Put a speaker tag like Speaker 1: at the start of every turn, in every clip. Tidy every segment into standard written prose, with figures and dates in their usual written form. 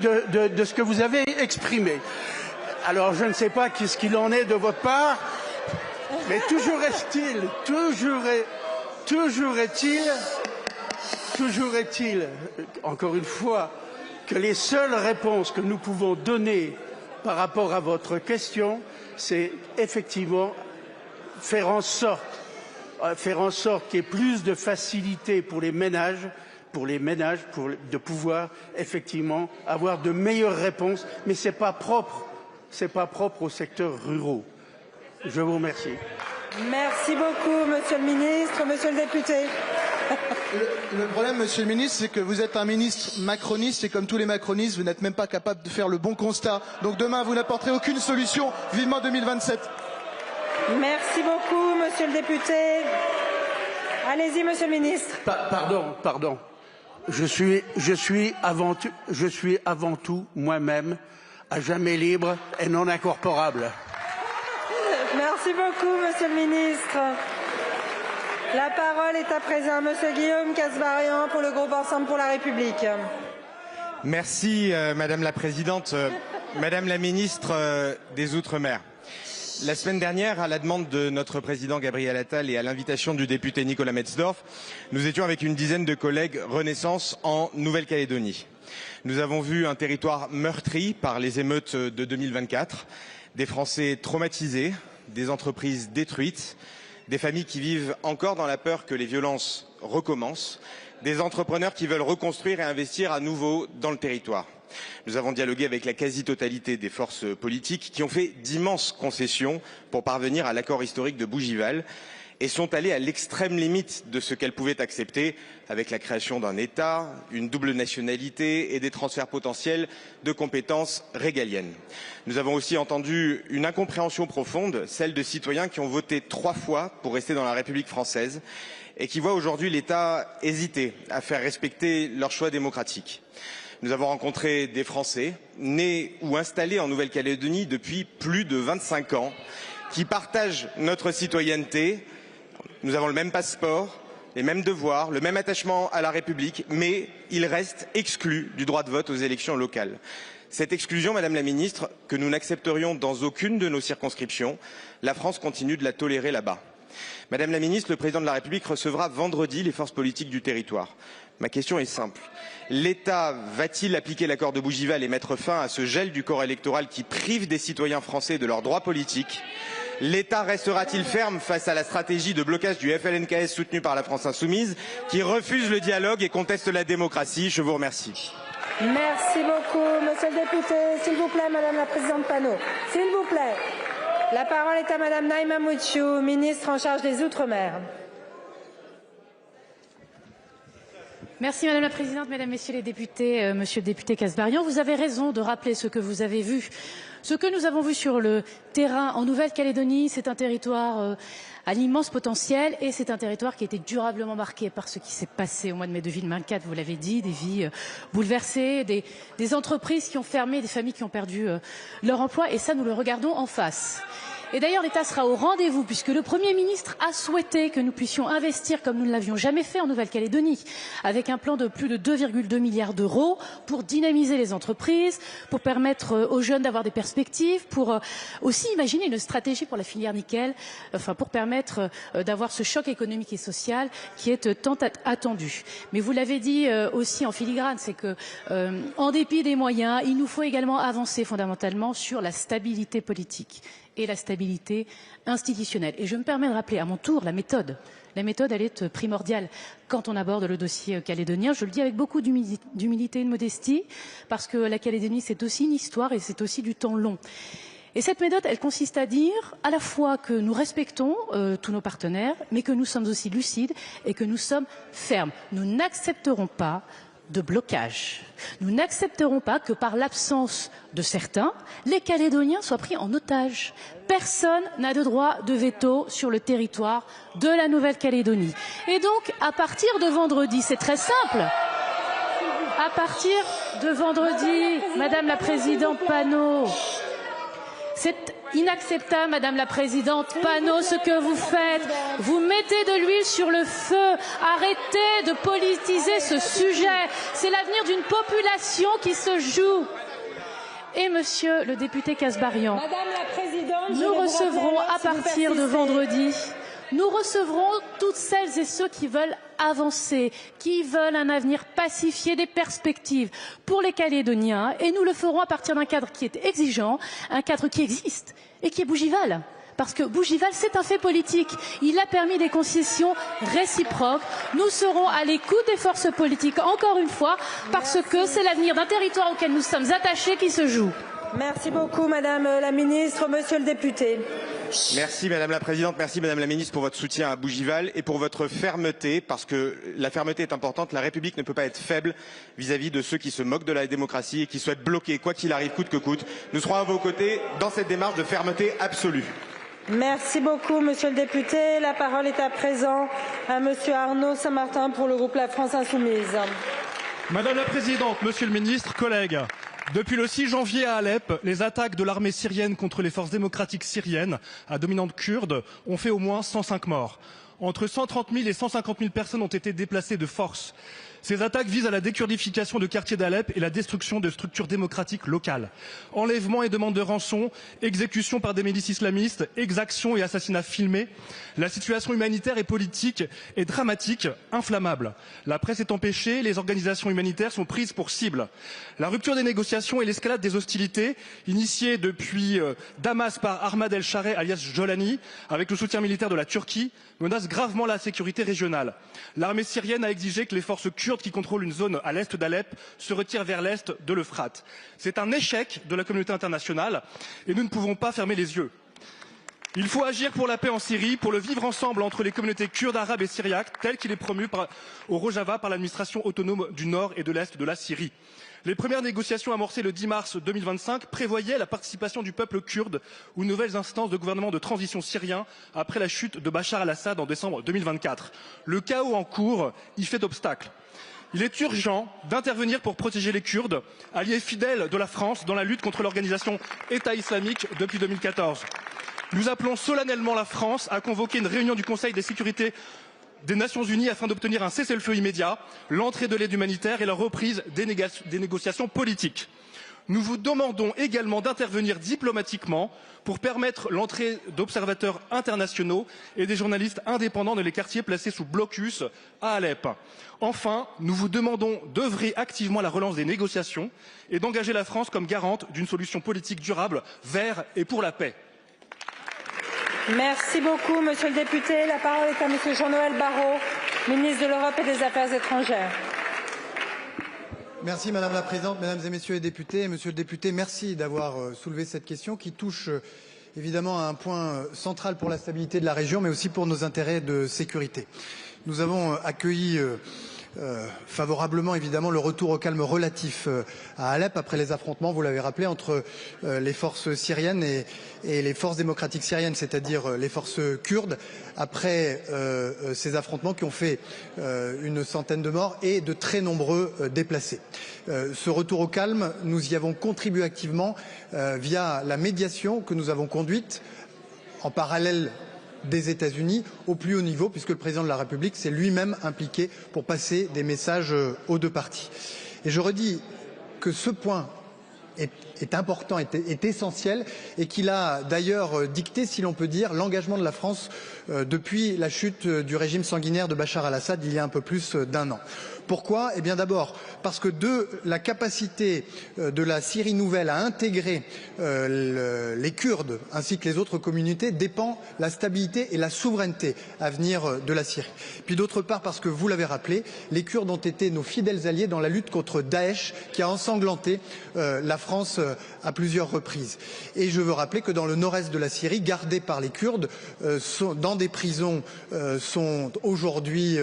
Speaker 1: de ce que vous avez exprimé. Alors je ne sais pas qu'est-ce qu'il en est de votre part, mais toujours est-il, encore une fois, que les seules réponses que nous pouvons donner par rapport à votre question, c'est effectivement faire en sorte qu'il y ait plus de facilité pour les ménages, de pouvoir effectivement avoir de meilleures réponses, mais c'est pas propre aux secteurs ruraux. Je vous remercie.
Speaker 2: Merci beaucoup, Monsieur le Ministre. Monsieur le député.
Speaker 3: Le problème, Monsieur le Ministre, c'est que vous êtes un ministre macroniste et comme tous les macronistes, vous n'êtes même pas capable de faire le bon constat. Donc demain, vous n'apporterez aucune solution. Vivement 2027.
Speaker 2: Merci beaucoup, Monsieur le député. Allez-y, Monsieur le Ministre.
Speaker 1: Pardon. Je suis avant tout moi-même, à jamais libre et non incorporable.
Speaker 2: Merci beaucoup, Monsieur le Ministre. La parole est à présent à Monsieur Guillaume Kasbarian pour le groupe Ensemble pour la République.
Speaker 4: Merci, Madame la Présidente. Madame la Ministre des Outre-mer. La semaine dernière, à la demande de notre président Gabriel Attal et à l'invitation du député Nicolas Metzdorf, nous étions avec une dizaine de collègues Renaissance en Nouvelle-Calédonie. Nous avons vu un territoire meurtri par les émeutes de 2024, des Français traumatisés, des entreprises détruites, des familles qui vivent encore dans la peur que les violences recommencent, des entrepreneurs qui veulent reconstruire et investir à nouveau dans le territoire. Nous avons dialogué avec la quasi-totalité des forces politiques qui ont fait d'immenses concessions pour parvenir à l'accord historique de Bougival et sont allées à l'extrême limite de ce qu'elles pouvaient accepter avec la création d'un État, une double nationalité et des transferts potentiels de compétences régaliennes. Nous avons aussi entendu une incompréhension profonde, celle de citoyens qui ont voté 3 fois pour rester dans la République française et qui voient aujourd'hui l'État hésiter à faire respecter leur choix démocratique. Nous avons rencontré des Français nés ou installés en Nouvelle-Calédonie depuis plus de 25 ans qui partagent notre citoyenneté. Nous avons le même passeport, les mêmes devoirs, le même attachement à la République, mais ils restent exclus du droit de vote aux élections locales. Cette exclusion, Madame la Ministre, que nous n'accepterions dans aucune de nos circonscriptions, la France continue de la tolérer là-bas. Madame la Ministre, le Président de la République recevra vendredi les forces politiques du territoire. Ma question est simple. L'État va-t-il appliquer l'accord de Bougival et mettre fin à ce gel du corps électoral qui prive des citoyens français de leurs droits politiques? L'État restera-t-il ferme face à la stratégie de blocage du FLNKS soutenue par la France Insoumise, qui refuse le dialogue et conteste la démocratie? Je vous remercie.
Speaker 2: Merci beaucoup, Monsieur le député. S'il vous plaît, Madame la Présidente Panot. S'il vous plaît. La parole est à Madame Naïma Mouitchou, ministre en charge des Outre-mer.
Speaker 5: Merci Madame la Présidente, Mesdames, Messieurs les députés, Monsieur le député Kasbarian. Vous avez raison de rappeler ce que vous avez vu. Ce que nous avons vu sur le terrain en Nouvelle-Calédonie, c'est un territoire à l'immense potentiel et c'est un territoire qui a été durablement marqué par ce qui s'est passé au mois de mai 2024, vous l'avez dit, des vies bouleversées, des entreprises qui ont fermé, des familles qui ont perdu leur emploi et ça nous le regardons en face. Et d'ailleurs, l'État sera au rendez-vous puisque le Premier ministre a souhaité que nous puissions investir comme nous ne l'avions jamais fait en Nouvelle-Calédonie, avec un plan de plus de 2,2 milliards d'euros pour dynamiser les entreprises, pour permettre aux jeunes d'avoir des perspectives, pour aussi imaginer une stratégie pour la filière nickel, enfin pour permettre d'avoir ce choc économique et social qui est tant attendu. Mais vous l'avez dit aussi en filigrane, c'est que en dépit des moyens, il nous faut également avancer fondamentalement sur la stabilité politique et la stabilité institutionnelle. Et je me permets de rappeler à mon tour la méthode. La méthode, elle est primordiale quand on aborde le dossier calédonien. Je le dis avec beaucoup d'humilité et de modestie, parce que la Calédonie, c'est aussi une histoire et c'est aussi du temps long. Et cette méthode, elle consiste à dire à la fois que nous respectons tous nos partenaires, mais que nous sommes aussi lucides et que nous sommes fermes. Nous n'accepterons pas de blocage. Nous n'accepterons pas que par l'absence de certains, les Calédoniens soient pris en otage. Personne n'a de droit de veto sur le territoire de la Nouvelle-Calédonie. Et donc, à partir de vendredi, c'est très simple. À partir de vendredi, Madame la Présidente Panot, C'est inacceptable, Madame la Présidente Panot, ce que vous faites. Vous mettez de l'huile sur le feu. Arrêtez de politiser ce sujet. C'est l'avenir d'une population qui se joue. Et Monsieur le député Kasbarian, nous recevrons à partir de vendredi, nous recevrons toutes celles et ceux qui veulent avancer, qui veulent un avenir pacifié, des perspectives pour les Calédoniens. Et nous le ferons à partir d'un cadre qui est exigeant, un cadre qui existe et qui est Bougival. Parce que Bougival, c'est un fait politique. Il a permis des concessions réciproques. Nous serons à l'écoute des forces politiques, encore une fois, parce que c'est l'avenir d'un territoire auquel nous sommes attachés qui se joue.
Speaker 2: Merci beaucoup, Madame la Ministre. Monsieur le député.
Speaker 4: Merci Madame la Présidente, merci Madame la Ministre pour votre soutien à Bougival et pour votre fermeté, parce que la fermeté est importante. La République ne peut pas être faible vis-à-vis de ceux qui se moquent de la démocratie et qui souhaitent bloquer, quoi qu'il arrive, coûte que coûte. Nous serons à vos côtés dans cette démarche de fermeté absolue.
Speaker 2: Merci beaucoup, Monsieur le député. La parole est à présent à Monsieur Arnaud Saint-Martin pour le groupe La France Insoumise.
Speaker 6: Madame la Présidente, Monsieur le Ministre, collègues, depuis le 6 janvier à Alep, les attaques de l'armée syrienne contre les forces démocratiques syriennes à dominante kurde ont fait au moins 105 morts. Entre 130 000 et 150 000 personnes ont été déplacées de force. Ces attaques visent à la dékurdification de quartiers d'Alep et la destruction de structures démocratiques locales. Enlèvements et demandes de rançon, exécutions par des milices islamistes, exactions et assassinats filmés. La situation humanitaire et politique est dramatique, inflammable. La presse est empêchée, les organisations humanitaires sont prises pour cible. La rupture des négociations et l'escalade des hostilités, initiées depuis Damas par Ahmad El-Shareh alias Jolani, avec le soutien militaire de la Turquie, menace gravement la sécurité régionale. L'armée syrienne a exigé que les forces kurdes qui contrôlent une zone à l'est d'Alep se retirent vers l'est de l'Euphrate. C'est un échec de la communauté internationale et nous ne pouvons pas fermer les yeux. Il faut agir pour la paix en Syrie, pour le vivre ensemble entre les communautés kurdes, arabes et syriaques, tel qu'il est promu au Rojava par l'administration autonome du nord et de l'est de la Syrie. Les premières négociations amorcées le 10 mars 2025 prévoyaient la participation du peuple kurde aux nouvelles instances de gouvernement de transition syrien après la chute de Bachar al-Assad en décembre 2024. Le chaos en cours y fait obstacle. Il est urgent d'intervenir pour protéger les Kurdes, alliés fidèles de la France dans la lutte contre l'organisation État islamique depuis 2014. Nous appelons solennellement la France à convoquer une réunion du Conseil de sécurité des Nations Unies afin d'obtenir un cessez-le-feu immédiat, l'entrée de l'aide humanitaire et la reprise des négociations politiques. Nous vous demandons également d'intervenir diplomatiquement pour permettre l'entrée d'observateurs internationaux et des journalistes indépendants dans les quartiers placés sous blocus à Alep. Enfin, nous vous demandons d'œuvrer activement à la relance des négociations et d'engager la France comme garante d'une solution politique durable vers et pour la paix.
Speaker 2: Merci beaucoup, Monsieur le député. La parole est à Monsieur Jean-Noël Barrot, ministre de l'Europe et des Affaires étrangères.
Speaker 3: Merci Madame la Présidente, Mesdames et Messieurs les députés. Monsieur le député, merci d'avoir soulevé cette question qui touche évidemment à un point central pour la stabilité de la région, mais aussi pour nos intérêts de sécurité. Nous avons accueilli favorablement évidemment le retour au calme relatif à Alep après les affrontements, vous l'avez rappelé, entre les forces syriennes et les forces démocratiques syriennes, c'est-à-dire les forces kurdes, après ces affrontements qui ont fait une centaine de morts et de très nombreux déplacés. Ce retour au calme, nous y avons contribué activement via la médiation que nous avons conduite en parallèle des États-Unis au plus haut niveau, puisque le président de la République s'est lui-même impliqué pour passer des messages aux deux parties. Et je redis que ce point est important, est essentiel, et qu'il a d'ailleurs dicté, si l'on peut dire, l'engagement de la France depuis la chute du régime sanguinaire de Bachar al-Assad il y a un peu plus d'un an. Pourquoi? Eh bien d'abord parce que de la capacité de la Syrie nouvelle à intégrer les Kurdes ainsi que les autres communautés dépend la stabilité et la souveraineté à venir de la Syrie. Puis d'autre part parce que, vous l'avez rappelé, les Kurdes ont été nos fidèles alliés dans la lutte contre Daesh qui a ensanglanté la France à plusieurs reprises. Et je veux rappeler que dans le nord-est de la Syrie, gardés par les Kurdes, dans des prisons sont aujourd'hui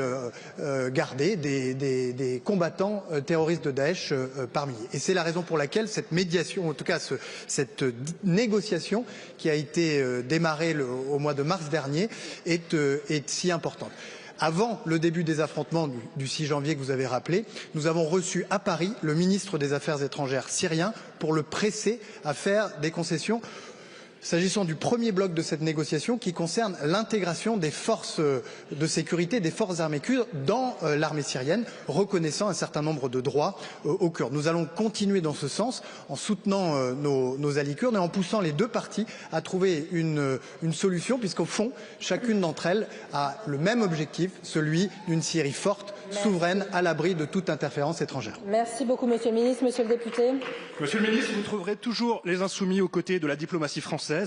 Speaker 3: gardés des combattants terroristes de Daesh par milliers. Et c'est la raison pour laquelle cette médiation, en tout cas cette négociation qui a été démarrée au mois de mars dernier est si importante. Avant le début des affrontements du 6 janvier que vous avez rappelé, nous avons reçu à Paris le ministre des Affaires étrangères syrien pour le presser à faire des concessions S'agissant du premier bloc de cette négociation qui concerne l'intégration des forces de sécurité, des forces armées kurdes dans l'armée syrienne, reconnaissant un certain nombre de droits aux Kurdes. Nous allons continuer dans ce sens en soutenant nos alliés kurdes et en poussant les deux parties à trouver une solution, puisqu'au fond, chacune d'entre elles a le même objectif, celui d'une Syrie forte, souveraine, à l'abri de toute interférence étrangère.
Speaker 2: Merci beaucoup, Monsieur le Ministre. Monsieur le député.
Speaker 6: Monsieur le Ministre, vous trouverez toujours les insoumis aux côtés de la diplomatie française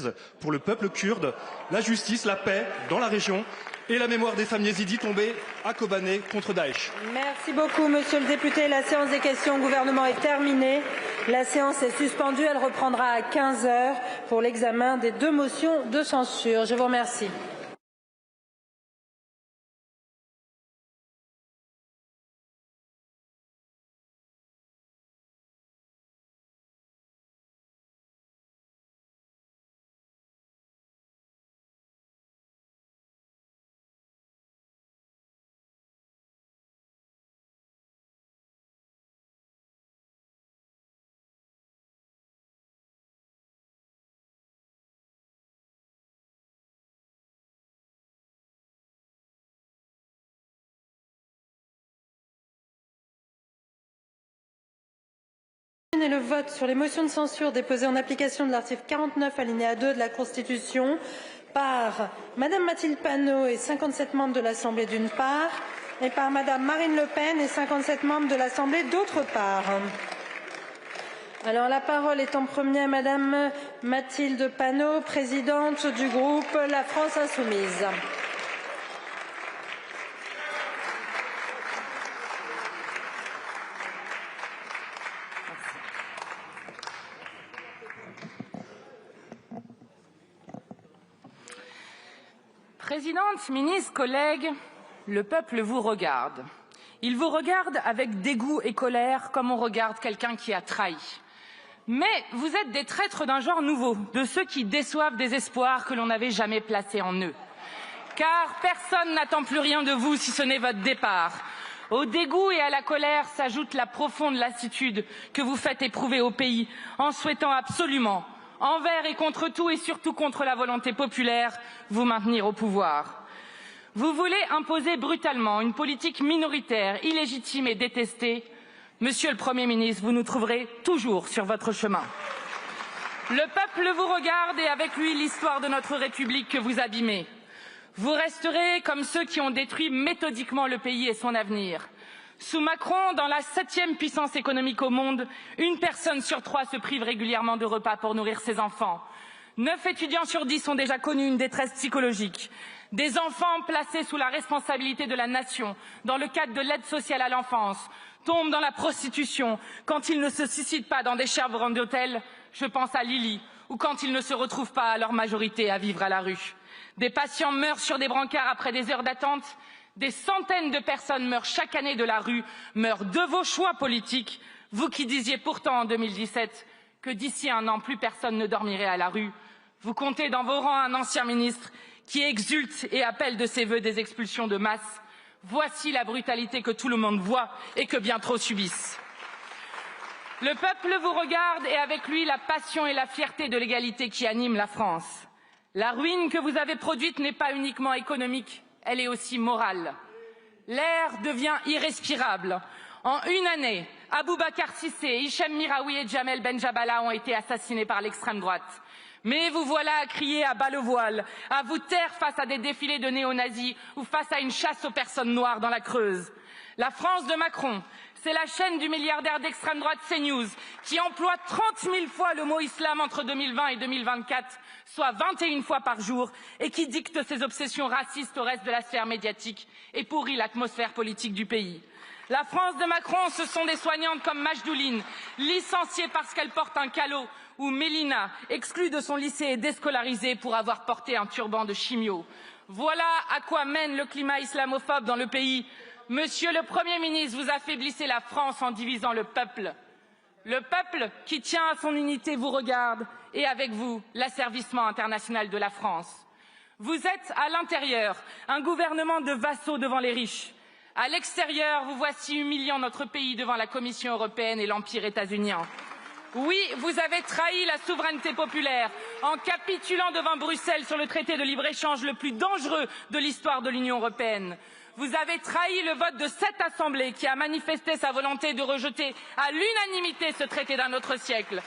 Speaker 6: pour le peuple kurde, la justice, la paix dans la région et la mémoire des femmes yézidis tombées à Kobané contre Daesh.
Speaker 2: Merci beaucoup, Monsieur le député. La séance des questions au gouvernement est terminée. La séance est suspendue. Elle reprendra à 15 h pour l'examen des 2 motions de censure. Je vous remercie. Et le vote sur les motions de censure déposées en application de l'article 49 alinéa 2 de la Constitution par Madame Mathilde Panot et 57 membres de l'Assemblée d'une part et par Madame Marine Le Pen et 57 membres de l'Assemblée d'autre part. Alors la parole est en premier à Madame Mathilde Panot, présidente du groupe La France Insoumise.
Speaker 7: Présidente, ministre, collègues, le peuple vous regarde. Il vous regarde avec dégoût et colère comme on regarde quelqu'un qui a trahi. Mais vous êtes des traîtres d'un genre nouveau, de ceux qui déçoivent des espoirs que l'on n'avait jamais placés en eux. Car personne n'attend plus rien de vous si ce n'est votre départ. Au dégoût et à la colère s'ajoute la profonde lassitude que vous faites éprouver au pays en souhaitant absolument, envers et contre tout et surtout contre la volonté populaire, vous maintenir au pouvoir. Vous voulez imposer brutalement une politique minoritaire, illégitime et détestée. Monsieur le Premier ministre, vous nous trouverez toujours sur votre chemin. Le peuple vous regarde et avec lui l'histoire de notre République que vous abîmez. Vous resterez comme ceux qui ont détruit méthodiquement le pays et son avenir. Sous Macron, dans la 7e puissance économique au monde, une personne sur 3 se prive régulièrement de repas pour nourrir ses enfants. 9 étudiants sur 10 ont déjà connu une détresse psychologique. Des enfants placés sous la responsabilité de la nation, dans le cadre de l'aide sociale à l'enfance, tombent dans la prostitution quand ils ne se suicident pas dans des chambres d'hôtel, je pense à Lily, ou quand ils ne se retrouvent pas à leur majorité à vivre à la rue. Des patients meurent sur des brancards après des heures d'attente. Des centaines de personnes meurent chaque année de la rue, meurent de vos choix politiques. Vous qui disiez pourtant en 2017 que d'ici 1 an, plus personne ne dormirait à la rue. Vous comptez dans vos rangs un ancien ministre qui exulte et appelle de ses vœux des expulsions de masse. Voici la brutalité que tout le monde voit et que bien trop subissent. Le peuple vous regarde et avec lui la passion et la fierté de l'égalité qui animent la France. La ruine que vous avez produite n'est pas uniquement économique, elle est aussi morale. L'air devient irrespirable. En 1 année, Aboubacar Cissé, Hichem Miraoui et Jamel Benjabala ont été assassinés par l'extrême droite. Mais vous voilà à crier à bas le voile, à vous taire face à des défilés de néo-nazis ou face à une chasse aux personnes noires dans la Creuse. La France de Macron, c'est la chaîne du milliardaire d'extrême droite CNews qui emploie 30 000 fois le mot islam entre 2020 et 2024, soit 21 fois par jour, et qui dicte ses obsessions racistes au reste de la sphère médiatique et pourrit l'atmosphère politique du pays. La France de Macron, ce sont des soignantes comme Majdouline, licenciée parce qu'elle porte un calot, ou Mélina, exclue de son lycée et déscolarisée pour avoir porté un turban de chimio. Voilà à quoi mène le climat islamophobe dans le pays. Monsieur le Premier ministre, vous affaiblissez la France en divisant le peuple. Le peuple qui tient à son unité vous regarde et avec vous l'asservissement international de la France. Vous êtes à l'intérieur un gouvernement de vassaux devant les riches. À l'extérieur, vous voici humiliant notre pays devant la Commission européenne et l'Empire états-unien. Oui, vous avez trahi la souveraineté populaire en capitulant devant Bruxelles sur le traité de libre-échange le plus dangereux de l'histoire de l'Union européenne. Vous avez trahi le vote de cette Assemblée qui a manifesté sa volonté de rejeter à l'unanimité ce traité d'un autre siècle.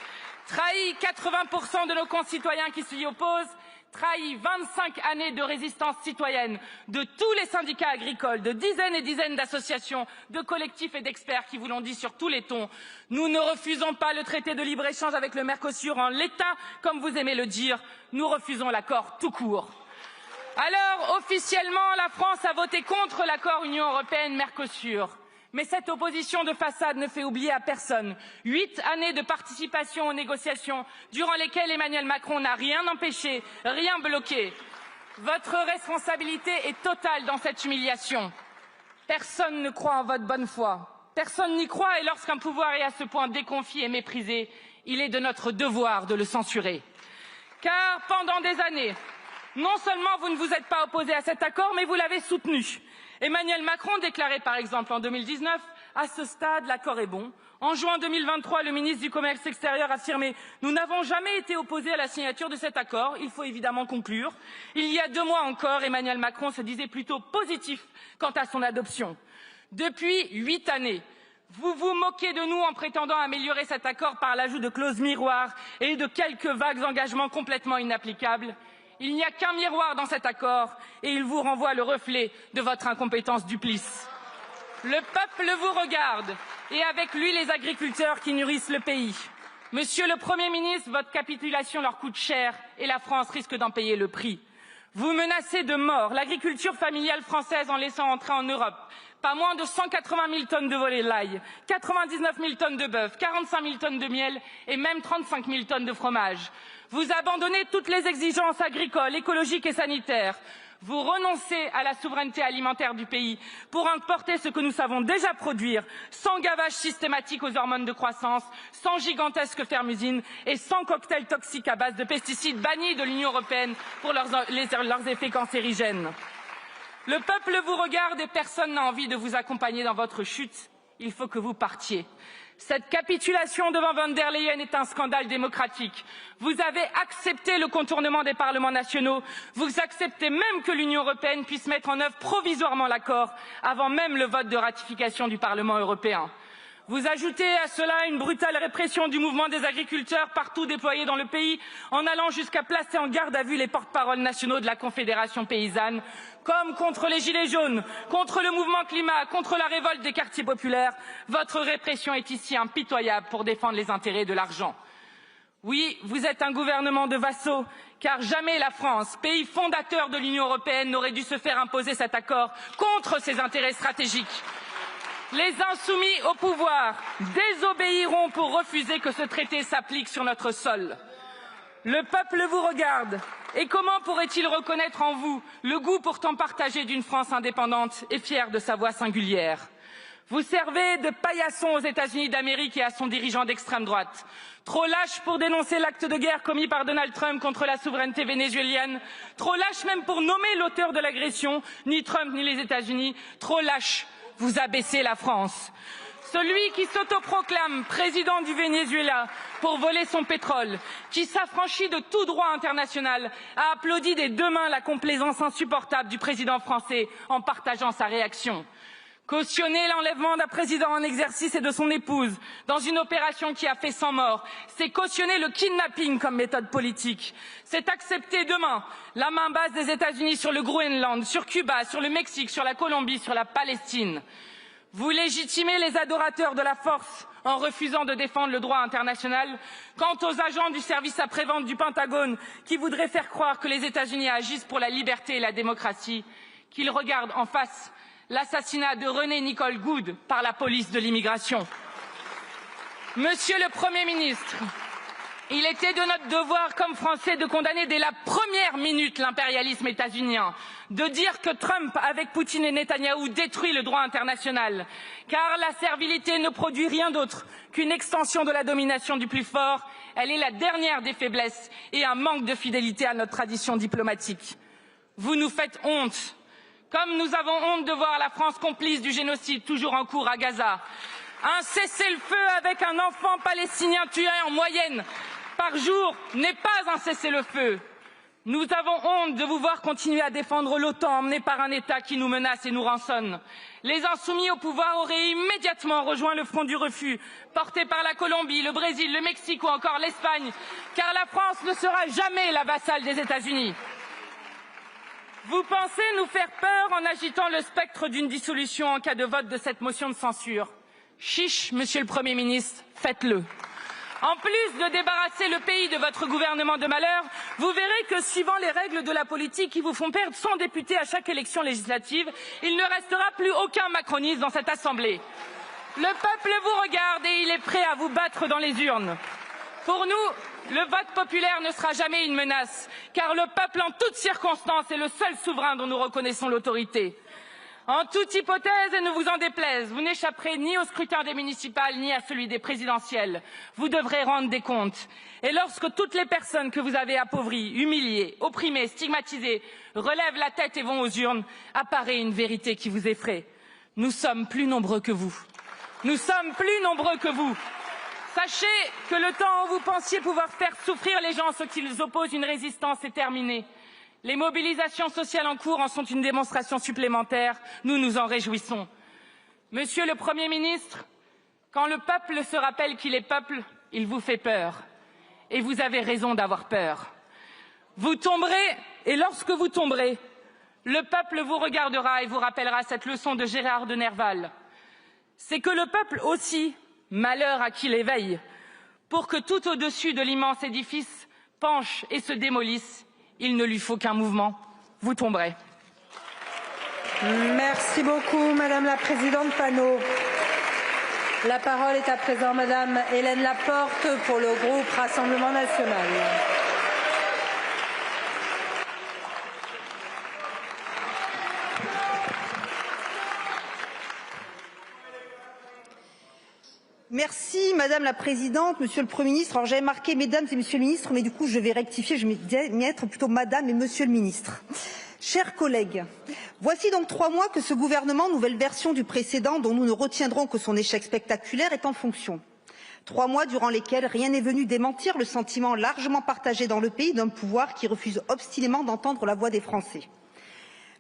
Speaker 7: Trahi 80% de nos concitoyens qui s'y opposent, trahi 25 années de résistance citoyenne de tous les syndicats agricoles, de dizaines et dizaines d'associations, de collectifs et d'experts qui vous l'ont dit sur tous les tons. Nous ne refusons pas le traité de libre-échange avec le Mercosur en l'état, comme vous aimez le dire. Nous refusons l'accord tout court. Alors, officiellement, la France a voté contre l'accord Union européenne-Mercosur. Mais cette opposition de façade ne fait oublier à personne 8 années de participation aux négociations durant lesquelles Emmanuel Macron n'a rien empêché, rien bloqué. Votre responsabilité est totale dans cette humiliation. Personne ne croit en votre bonne foi. Personne n'y croit et lorsqu'un pouvoir est à ce point déconfié et méprisé, il est de notre devoir de le censurer. Car pendant des années, non seulement vous ne vous êtes pas opposé à cet accord, mais vous l'avez soutenu. Emmanuel Macron déclarait par exemple en 2019 « À ce stade, l'accord est bon ». En juin 2023, le ministre du Commerce extérieur affirmait « Nous n'avons jamais été opposés à la signature de cet accord, il faut évidemment conclure ». Il y a 2 mois encore, Emmanuel Macron se disait plutôt positif quant à son adoption. Depuis 8 années, vous vous moquez de nous en prétendant améliorer cet accord par l'ajout de clauses miroirs et de quelques vagues engagements complètement inapplicables. Il n'y a qu'un miroir dans cet accord et il vous renvoie le reflet de votre incompétence duplice. Le peuple vous regarde et avec lui les agriculteurs qui nourrissent le pays. Monsieur le Premier ministre, votre capitulation leur coûte cher et la France risque d'en payer le prix. Vous menacez de mort l'agriculture familiale française en laissant entrer en Europe pas moins de 180 000 tonnes de volaille, 99 000 tonnes de bœuf, 45 000 tonnes de miel et même 35 000 tonnes de fromage. Vous abandonnez toutes les exigences agricoles, écologiques et sanitaires. Vous renoncez à la souveraineté alimentaire du pays pour importer ce que nous savons déjà produire, sans gavage systématique aux hormones de croissance, sans gigantesques fermes-usines et sans cocktails toxiques à base de pesticides bannis de l'Union européenne pour leurs effets cancérigènes. Le peuple vous regarde et personne n'a envie de vous accompagner dans votre chute. Il faut que vous partiez. Cette capitulation devant von der Leyen est un scandale démocratique. Vous avez accepté le contournement des parlements nationaux. Vous acceptez même que l'Union européenne puisse mettre en œuvre provisoirement l'accord avant même le vote de ratification du Parlement européen. Vous ajoutez à cela une brutale répression du mouvement des agriculteurs partout déployé dans le pays, en allant jusqu'à placer en garde à vue les porte-paroles nationaux de la Confédération paysanne, comme contre les Gilets jaunes, contre le mouvement climat, contre la révolte des quartiers populaires. Votre répression est ici impitoyable pour défendre les intérêts de l'argent. Oui, vous êtes un gouvernement de vassaux, car jamais la France, pays fondateur de l'Union européenne, n'aurait dû se faire imposer cet accord contre ses intérêts stratégiques. Les insoumis au pouvoir désobéiront pour refuser que ce traité s'applique sur notre sol. Le peuple vous regarde et comment pourrait-il reconnaître en vous le goût pourtant partagé d'une France indépendante et fière de sa voix singulière? Vous servez de paillasson aux États-Unis d'Amérique et à son dirigeant d'extrême droite. Trop lâche pour dénoncer l'acte de guerre commis par Donald Trump contre la souveraineté vénézuélienne. Trop lâche même pour nommer l'auteur de l'agression, ni Trump ni les États-Unis. Trop lâche. Vous abaissez la France. Celui qui s'autoproclame président du Venezuela pour voler son pétrole, qui s'affranchit de tout droit international, a applaudi des 2 mains la complaisance insupportable du président français en partageant sa réaction. Cautionner l'enlèvement d'un président en exercice et de son épouse dans une opération qui a fait 100 morts, c'est cautionner le kidnapping comme méthode politique. C'est accepter demain la main basse des États-Unis sur le Groenland, sur Cuba, sur le Mexique, sur la Colombie, sur la Palestine. Vous légitimez les adorateurs de la force en refusant de défendre le droit international. Quant aux agents du service après-vente du Pentagone qui voudraient faire croire que les États-Unis agissent pour la liberté et la démocratie, qu'ils regardent en face l'assassinat de René Nicole Goud par la police de l'immigration. Monsieur le Premier ministre, il était de notre devoir comme Français de condamner dès la première minute l'impérialisme états-unien, de dire que Trump, avec Poutine et Netanyahou, détruit le droit international, car la servilité ne produit rien d'autre qu'une extension de la domination du plus fort. Elle est la dernière des faiblesses et un manque de fidélité à notre tradition diplomatique. Vous nous faites honte. Comme nous avons honte de voir la France complice du génocide toujours en cours à Gaza. Un cessez-le-feu avec un enfant palestinien tué en moyenne par jour n'est pas un cessez-le-feu. Nous avons honte de vous voir continuer à défendre l'OTAN emmené par un État qui nous menace et nous rançonne. Les insoumis au pouvoir auraient immédiatement rejoint le front du refus, porté par la Colombie, le Brésil, le Mexique ou encore l'Espagne, car la France ne sera jamais la vassale des États-Unis. Vous pensez nous faire peur en agitant le spectre d'une dissolution en cas de vote de cette motion de censure. Chiche, Monsieur le Premier ministre, faites-le. En plus de débarrasser le pays de votre gouvernement de malheur, vous verrez que, suivant les règles de la politique qui vous font perdre 100 députés à chaque élection législative, il ne restera plus aucun macroniste dans cette Assemblée. Le peuple vous regarde et il est prêt à vous battre dans les urnes. Pour nous, le vote populaire ne sera jamais une menace, car le peuple, en toutes circonstances, est le seul souverain dont nous reconnaissons l'autorité. En toute hypothèse, et ne vous en déplaise, vous n'échapperez ni au scrutin des municipales ni à celui des présidentielles. Vous devrez rendre des comptes. Et lorsque toutes les personnes que vous avez appauvries, humiliées, opprimées, stigmatisées, relèvent la tête et vont aux urnes, apparaît une vérité qui vous effraie. Nous sommes plus nombreux que vous. Nous sommes plus nombreux que vous. Sachez que le temps où vous pensiez pouvoir faire souffrir les gens à ceux qui les opposent une résistance est terminé. Les mobilisations sociales en cours en sont une démonstration supplémentaire. Nous nous en réjouissons. Monsieur le Premier ministre, quand le peuple se rappelle qu'il est peuple, il vous fait peur. Et vous avez raison d'avoir peur. Vous tomberez, et lorsque vous tomberez, le peuple vous regardera et vous rappellera cette leçon de Gérard de Nerval. C'est que le peuple aussi, malheur à qui l'éveille, pour que tout au-dessus de l'immense édifice penche et se démolisse, il ne lui faut qu'un mouvement. Vous tomberez.
Speaker 2: Merci beaucoup, Madame la Présidente Panot. La parole est à présent Madame Hélène Laporte pour le groupe Rassemblement national.
Speaker 8: Merci Madame la Présidente, Monsieur le Premier ministre. Alors j'avais marqué Mesdames et Messieurs le Ministre, mais du coup je vais rectifier, je vais m'y être plutôt Madame et Monsieur le Ministre. Chers collègues, voici donc 3 mois que ce gouvernement, nouvelle version du précédent, dont nous ne retiendrons que son échec spectaculaire, est en fonction. 3 mois durant lesquels rien n'est venu démentir le sentiment largement partagé dans le pays d'un pouvoir qui refuse obstinément d'entendre la voix des Français.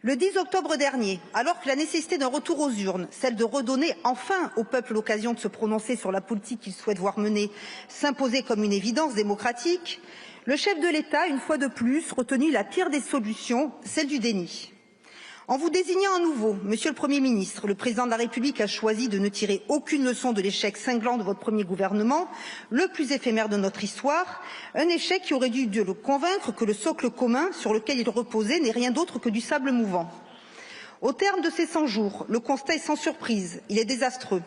Speaker 8: Le 10 octobre dernier, alors que la nécessité d'un retour aux urnes, celle de redonner enfin au peuple l'occasion de se prononcer sur la politique qu'il souhaite voir mener, s'imposait comme une évidence démocratique, le chef de l'État, une fois de plus, retenut la pire des solutions, celle du déni. En vous désignant à nouveau, Monsieur le Premier ministre, le Président de la République a choisi de ne tirer aucune leçon de l'échec cinglant de votre premier gouvernement, le plus éphémère de notre histoire, un échec qui aurait dû le convaincre que le socle commun sur lequel il reposait n'est rien d'autre que du sable mouvant. Au terme de ces 100 jours, le constat est sans surprise, il est désastreux.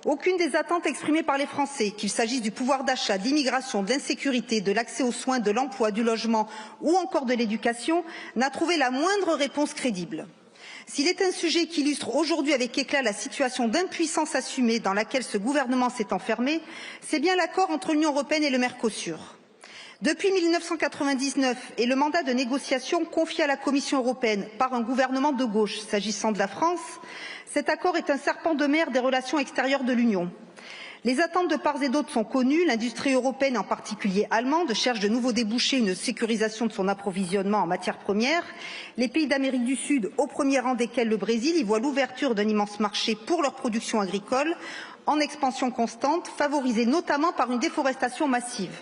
Speaker 8: Aucune des attentes exprimées par les Français, qu'il s'agisse du pouvoir d'achat, de l'immigration, de l'insécurité, de l'accès aux soins, de l'emploi, du logement ou encore de l'éducation, n'a trouvé la moindre réponse crédible. S'il est un sujet qui illustre aujourd'hui avec éclat la situation d'impuissance assumée dans laquelle ce gouvernement s'est enfermé, c'est bien l'accord entre l'Union européenne et le Mercosur. Depuis 1999 et le mandat de négociation confié à la Commission européenne par un gouvernement de gauche s'agissant de la France, cet accord est un serpent de mer des relations extérieures de l'Union. Les attentes de part et d'autre sont connues. L'industrie européenne, en particulier allemande, cherche de nouveaux débouchés, une sécurisation de son approvisionnement en matières premières. Les pays d'Amérique du Sud, au premier rang desquels le Brésil, y voient l'ouverture d'un immense marché pour leur production agricole, en expansion constante, favorisée notamment par une déforestation massive.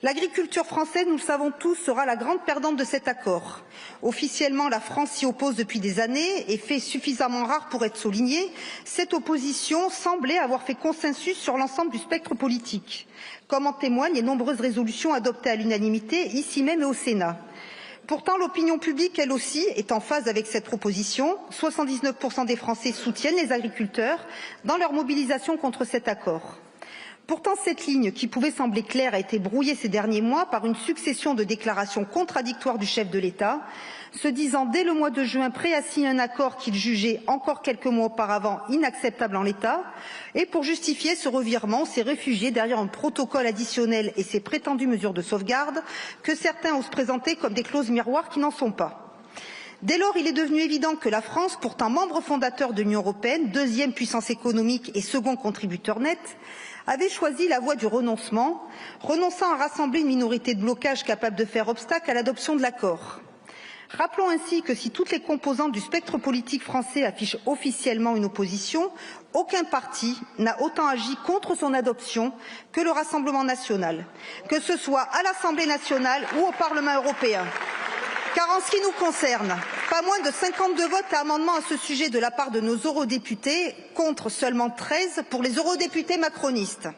Speaker 8: L'agriculture française, nous le savons tous, sera la grande perdante de cet accord. Officiellement, la France s'y oppose depuis des années et fait suffisamment rare pour être soulignée. Cette opposition semblait avoir fait consensus sur l'ensemble du spectre politique, comme en témoignent les nombreuses résolutions adoptées à l'unanimité, ici même et au Sénat. Pourtant, l'opinion publique, elle aussi, est en phase avec cette proposition. 79% des Français soutiennent les agriculteurs dans leur mobilisation contre cet accord. Pourtant, cette ligne, qui pouvait sembler claire, a été brouillée ces derniers mois par une succession de déclarations contradictoires du chef de l'État, se disant dès le mois de juin prêt à signer un accord qu'il jugeait encore quelques mois auparavant inacceptable en l'état, et pour justifier ce revirement, s'est réfugié derrière un protocole additionnel et ses prétendues mesures de sauvegarde que certains osent présenter comme des clauses miroirs qui n'en sont pas. Dès lors, il est devenu évident que la France, pourtant membre fondateur de l'Union européenne, deuxième puissance économique et second contributeur net, avait choisi la voie du renoncement, renonçant à rassembler une minorité de blocage capable de faire obstacle à l'adoption de l'accord. Rappelons ainsi que si toutes les composantes du spectre politique français affichent officiellement une opposition, aucun parti n'a autant agi contre son adoption que le Rassemblement national, que ce soit à l'Assemblée nationale ou au Parlement européen. Car en ce qui nous concerne, pas moins de 52 votes à amendements à ce sujet de la part de nos eurodéputés, contre seulement 13 pour les eurodéputés macronistes.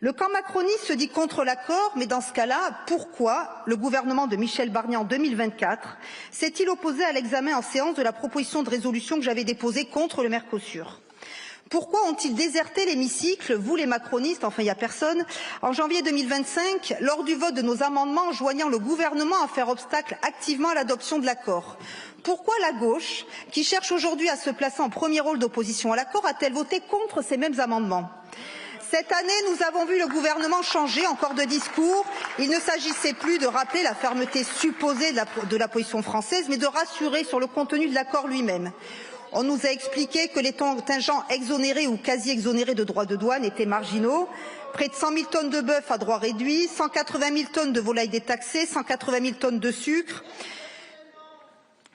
Speaker 8: Le camp macroniste se dit contre l'accord, mais dans ce cas-là, pourquoi le gouvernement de Michel Barnier en 2024 s'est-il opposé à l'examen en séance de la proposition de résolution que j'avais déposée contre le Mercosur? Pourquoi ont-ils déserté l'hémicycle, vous les macronistes, enfin il n'y a personne, en janvier 2025, lors du vote de nos amendements enjoignant le gouvernement à faire obstacle activement à l'adoption de l'accord? Pourquoi la gauche, qui cherche aujourd'hui à se placer en premier rôle d'opposition à l'accord, a-t-elle voté contre ces mêmes amendements? Cette année, nous avons vu le gouvernement changer encore de discours. Il ne s'agissait plus de rappeler la fermeté supposée de la position française, mais de rassurer sur le contenu de l'accord lui-même. On nous a expliqué que les contingents exonérés ou quasi exonérés de droits de douane étaient marginaux. Près de 100 000 tonnes de bœuf à droit réduit, 180 000 tonnes de volailles détaxées, 180 000 tonnes de sucre.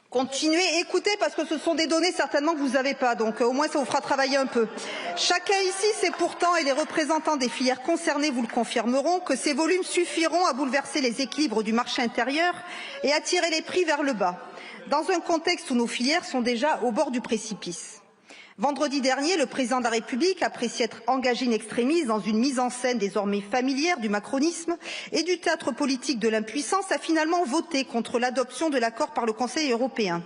Speaker 8: Continuez, écoutez, parce que ce sont des données certainement que vous n'avez pas, donc au moins ça vous fera travailler un peu. Chacun ici sait pourtant, et les représentants des filières concernées vous le confirmeront, que ces volumes suffiront à bouleverser les équilibres du marché intérieur et à tirer les prix vers le bas, dans un contexte où nos filières sont déjà au bord du précipice. Vendredi dernier, le président de la République appréciait être engagé in extremis dans une mise en scène désormais familière du macronisme et du théâtre politique de l'impuissance, a finalement voté contre l'adoption de l'accord par le Conseil européen.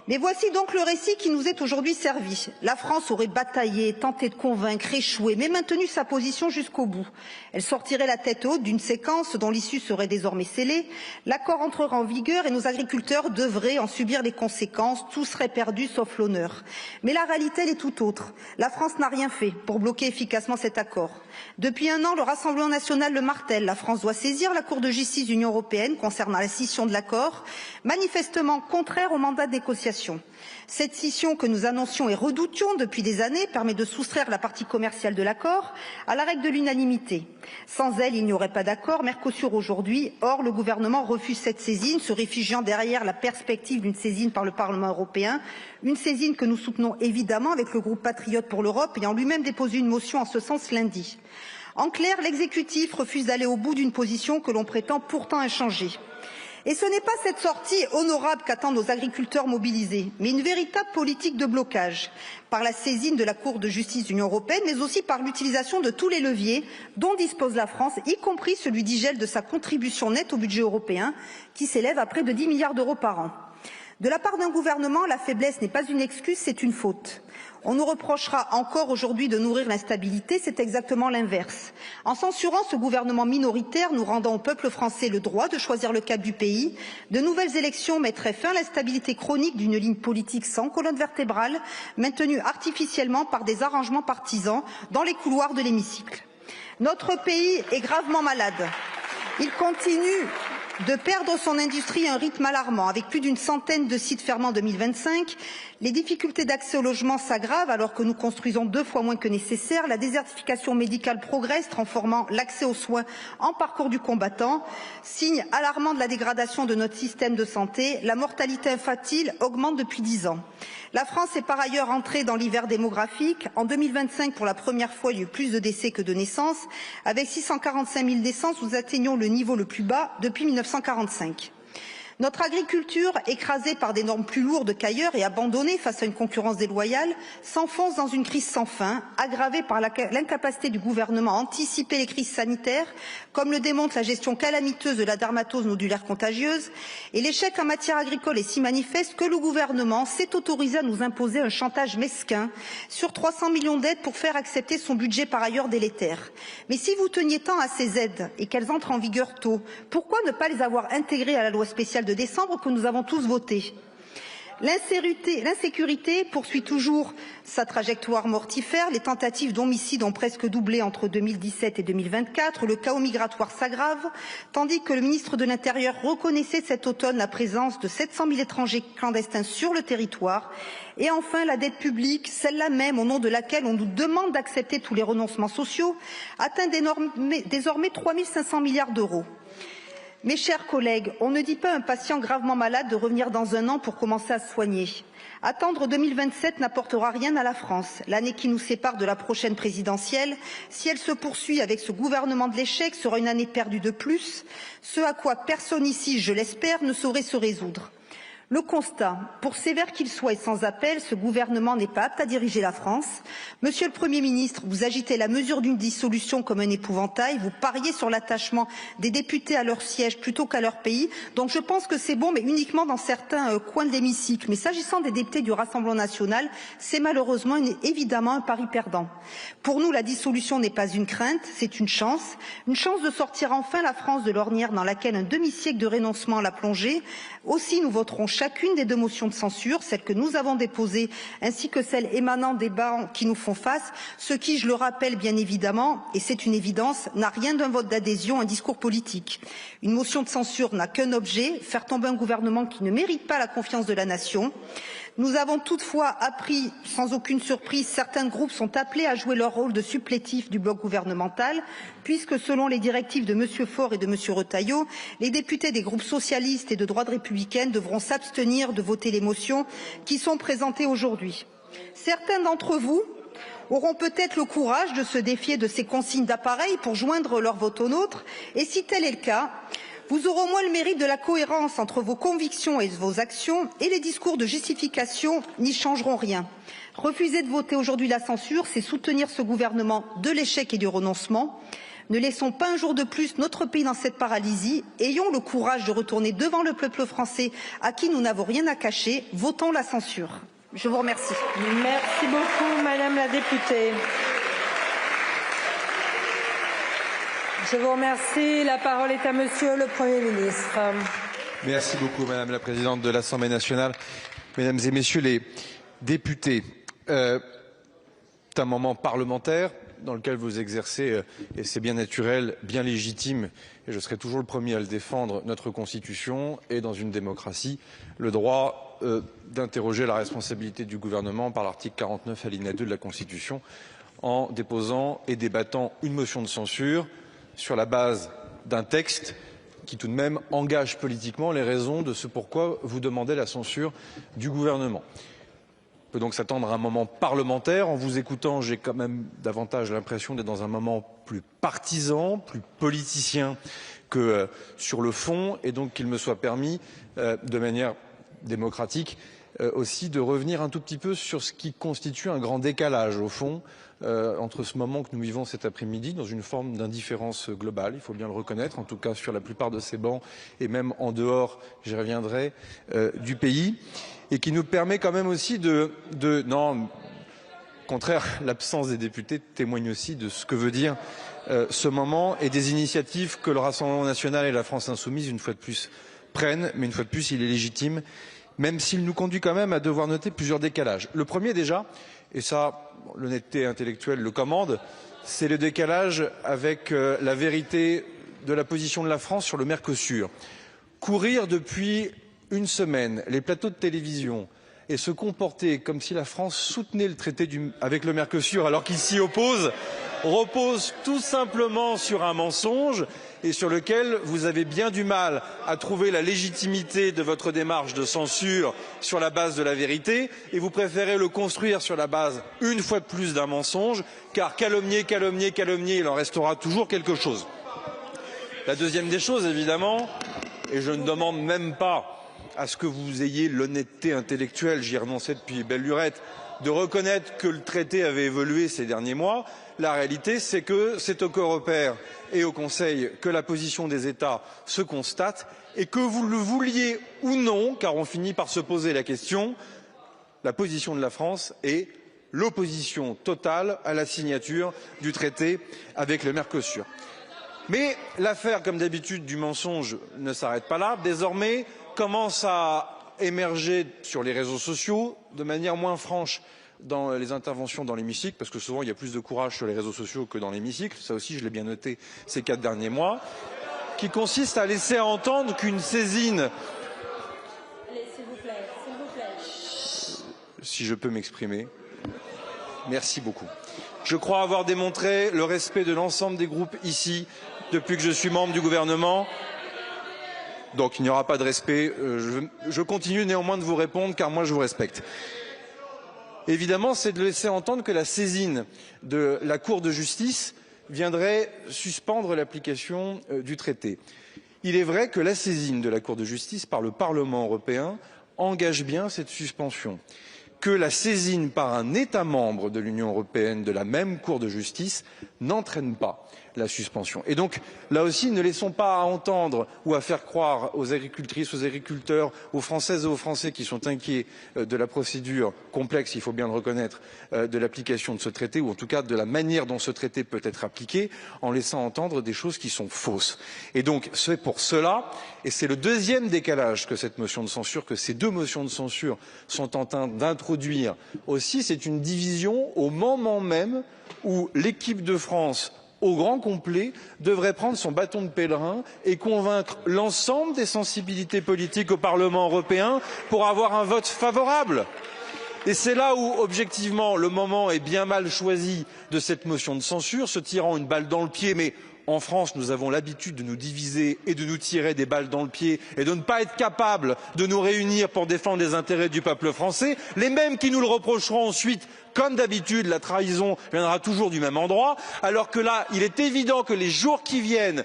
Speaker 8: Mais voici donc le récit qui nous est aujourd'hui servi. La France aurait bataillé, tenté de convaincre, échoué, mais maintenu sa position jusqu'au bout. Elle sortirait la tête haute d'une séquence dont l'issue serait désormais scellée. L'accord entrera en vigueur et nos agriculteurs devraient en subir les conséquences. Tout serait perdu sauf l'honneur. Mais la réalité, elle est tout autre. La France n'a rien fait pour bloquer efficacement cet accord. Depuis un an, le Rassemblement national le martèle. La France doit saisir la Cour de justice de l'Union européenne concernant la scission de l'accord, manifestement contraire au mandat de négociation. Cette scission que nous annoncions et redoutions depuis des années permet de soustraire la partie commerciale de l'accord à la règle de l'unanimité. Sans elle, il n'y aurait pas d'accord Mercosur aujourd'hui. Or, le gouvernement refuse cette saisine, se réfugiant derrière la perspective d'une saisine par le Parlement européen, une saisine que nous soutenons évidemment avec le groupe Patriotes pour l'Europe, ayant lui-même déposé une motion en ce sens lundi. En clair, l'exécutif refuse d'aller au bout d'une position que l'on prétend pourtant inchangée. Et ce n'est pas cette sortie honorable qu'attendent nos agriculteurs mobilisés, mais une véritable politique de blocage, par la saisine de la Cour de justice de l'Union européenne, mais aussi par l'utilisation de tous les leviers dont dispose la France, y compris celui du gel de sa contribution nette au budget européen, qui s'élève à près de 10 milliards d'euros par an. De la part d'un gouvernement, la faiblesse n'est pas une excuse, c'est une faute. On nous reprochera encore aujourd'hui de nourrir l'instabilité, c'est exactement l'inverse. En censurant ce gouvernement minoritaire, nous rendons au peuple français le droit de choisir le cap du pays. De nouvelles élections mettraient fin à l'instabilité chronique d'une ligne politique sans colonne vertébrale, maintenue artificiellement par des arrangements partisans dans les couloirs de l'hémicycle. Notre pays est gravement malade. Il continue de perdre son industrie à un rythme alarmant, avec plus d'une centaine de sites fermés en 2025. Les difficultés d'accès au logement s'aggravent alors que nous construisons 2 fois moins que nécessaire. La désertification médicale progresse, transformant l'accès aux soins en parcours du combattant. Signe alarmant de la dégradation de notre système de santé, la mortalité infantile augmente depuis 10 ans. La France est par ailleurs entrée dans l'hiver démographique. En 2025, pour la première fois, il y a eu plus de décès que de naissances. Avec 645 000 naissances, nous atteignons le niveau le plus bas depuis 1945. Notre agriculture, écrasée par des normes plus lourdes qu'ailleurs et abandonnée face à une concurrence déloyale, s'enfonce dans une crise sans fin, aggravée par l'incapacité du gouvernement à anticiper les crises sanitaires, comme le démontre la gestion calamiteuse de la dermatose nodulaire contagieuse. Et l'échec en matière agricole est si manifeste que le gouvernement s'est autorisé à nous imposer un chantage mesquin sur 300 millions d'aides pour faire accepter son budget par ailleurs délétère. Mais si vous teniez tant à ces aides et qu'elles entrent en vigueur tôt, pourquoi ne pas les avoir intégrées à la loi spéciale de décembre que nous avons tous voté? L'insécurité poursuit toujours sa trajectoire mortifère. Les tentatives d'homicide ont presque doublé entre 2017 et 2024. Le chaos migratoire s'aggrave, tandis que le ministre de l'Intérieur reconnaissait cet automne la présence de 700 000 étrangers clandestins sur le territoire. Et enfin, la dette publique, celle-là même au nom de laquelle on nous demande d'accepter tous les renoncements sociaux, atteint désormais 3 500 milliards d'euros. Mes chers collègues, on ne dit pas à un patient gravement malade de revenir dans un an pour commencer à se soigner. Attendre 2027 n'apportera rien à la France. L'année qui nous sépare de la prochaine présidentielle, si elle se poursuit avec ce gouvernement de l'échec, sera une année perdue de plus, ce à quoi personne ici, je l'espère, ne saurait se résoudre. Le constat, pour sévère qu'il soit et sans appel, ce gouvernement n'est pas apte à diriger la France. Monsieur le Premier ministre, vous agitez la mesure d'une dissolution comme un épouvantail, vous pariez sur l'attachement des députés à leur siège plutôt qu'à leur pays, donc je pense que c'est bon, mais uniquement dans certains coins de l'hémicycle. Mais s'agissant des députés du Rassemblement national, c'est malheureusement évidemment un pari perdant. Pour nous, la dissolution n'est pas une crainte, c'est une chance de sortir enfin la France de l'ornière dans laquelle un demi-siècle de renoncement l'a plongée. Aussi, nous voterons chacune des 2 motions de censure, celle que nous avons déposée ainsi que celle émanant des bancs qui nous font face, ce qui, je le rappelle bien évidemment, et c'est une évidence, n'a rien d'un vote d'adhésion, un discours politique. Une motion de censure n'a qu'un objet, faire tomber un gouvernement qui ne mérite pas la confiance de la nation. Nous avons toutefois appris, sans aucune surprise, certains groupes sont appelés à jouer leur rôle de supplétifs du bloc gouvernemental, puisque selon les directives de M. Faure et de M. Retailleau, les députés des groupes socialistes et de droite républicaine devront s'abstenir de voter les motions qui sont présentées aujourd'hui. Certains d'entre vous auront peut-être le courage de se défier de ces consignes d'appareil pour joindre leur vote au nôtre, et si tel est le cas, vous aurez au moins le mérite de la cohérence entre vos convictions et vos actions, et les discours de justification n'y changeront rien. Refuser de voter aujourd'hui la censure, c'est soutenir ce gouvernement de l'échec et du renoncement. Ne laissons pas un jour de plus notre pays dans cette paralysie. Ayons le courage de retourner devant le peuple français à qui nous n'avons rien à cacher. Votons la censure. Je vous remercie.
Speaker 2: Merci beaucoup, Madame la députée. Je vous remercie. La parole est à Monsieur le Premier ministre.
Speaker 9: Merci beaucoup, Madame la Présidente de l'Assemblée nationale. Mesdames et Messieurs les députés, c'est un moment parlementaire dans lequel vous exercez, et c'est bien naturel, bien légitime, et je serai toujours le premier à le défendre, notre Constitution et dans une démocratie, le droit d'interroger la responsabilité du gouvernement par l'article 49 alinéa 2 de la Constitution en déposant et débattant une motion de censure sur la base d'un texte qui tout de même engage politiquement les raisons de ce pourquoi vous demandez la censure du gouvernement. On peut donc s'attendre à un moment parlementaire. En vous écoutant, j'ai quand même davantage l'impression d'être dans un moment plus partisan, plus politicien que sur le fond, et donc qu'il me soit permis, de manière démocratique, aussi de revenir un tout petit peu sur ce qui constitue un grand décalage, au fond, entre ce moment que nous vivons cet après-midi dans une forme d'indifférence globale, il faut bien le reconnaître, en tout cas sur la plupart de ces bancs et même en dehors, j'y reviendrai, du pays, et qui nous permet quand même aussi non, au contraire, l'absence des députés témoigne aussi de ce que veut dire ce moment et des initiatives que le Rassemblement national et la France insoumise, une fois de plus, prennent, mais une fois de plus, il est légitime, même s'il nous conduit quand même à devoir noter plusieurs décalages. Le premier déjà, et ça, l'honnêteté intellectuelle le commande, c'est le décalage avec la vérité de la position de la France sur le Mercosur. Courir depuis une semaine les plateaux de télévision et se comporter comme si la France soutenait le traité avec le Mercosur alors qu'il s'y oppose, repose tout simplement sur un mensonge et sur lequel vous avez bien du mal à trouver la légitimité de votre démarche de censure sur la base de la vérité, et vous préférez le construire sur la base, une fois de plus, d'un mensonge, car calomnier, calomnier, calomnier, il en restera toujours quelque chose. La deuxième des choses, évidemment, et je ne demande même pas à ce que vous ayez l'honnêteté intellectuelle, j'y renonçais depuis belle lurette, de reconnaître que le traité avait évolué ces derniers mois. La réalité, c'est que c'est au Coreper et au Conseil que la position des États se constate, et que vous le vouliez ou non, car on finit par se poser la question, la position de la France est l'opposition totale à la signature du traité avec le Mercosur. Mais l'affaire, comme d'habitude, du mensonge ne s'arrête pas là. Désormais, commence à émerger sur les réseaux sociaux de manière moins franche dans les interventions dans l'hémicycle, parce que souvent il y a plus de courage sur les réseaux sociaux que dans l'hémicycle, ça aussi je l'ai bien noté ces 4 derniers mois, qui consiste à laisser entendre qu'une saisine...
Speaker 2: S'il vous plaît.
Speaker 9: Si je peux m'exprimer. Merci beaucoup. Je crois avoir démontré le respect de l'ensemble des groupes ici depuis que je suis membre du gouvernement. Donc il n'y aura pas de respect. Je continue néanmoins de vous répondre car moi je vous respecte. Évidemment, c'est de laisser entendre que la saisine de la Cour de justice viendrait suspendre l'application du traité. Il est vrai que la saisine de la Cour de justice par le Parlement européen engage bien cette suspension. Que la saisine par un État membre de l'Union européenne de la même Cour de justice n'entraîne pas la suspension. Et donc, là aussi, ne laissons pas à entendre ou à faire croire aux agricultrices, aux agriculteurs, aux Françaises et aux Français qui sont inquiets de la procédure complexe, il faut bien le reconnaître, de l'application de ce traité, ou en tout cas de la manière dont ce traité peut être appliqué, en laissant entendre des choses qui sont fausses. Et donc, c'est pour cela, et c'est le deuxième décalage que cette motion de censure, que ces 2 motions de censure sont en train d'introduire aussi, c'est une division au moment même où l'équipe de France au grand complet, devrait prendre son bâton de pèlerin et convaincre l'ensemble des sensibilités politiques au Parlement européen pour avoir un vote favorable. Et c'est là où, objectivement, le moment est bien mal choisi de cette motion de censure, se tirant une balle dans le pied, mais en France, nous avons l'habitude de nous diviser et de nous tirer des balles dans le pied et de ne pas être capables de nous réunir pour défendre les intérêts du peuple français, les mêmes qui nous le reprocheront ensuite. Comme d'habitude, la trahison viendra toujours du même endroit, alors que là, il est évident que les jours qui viennent,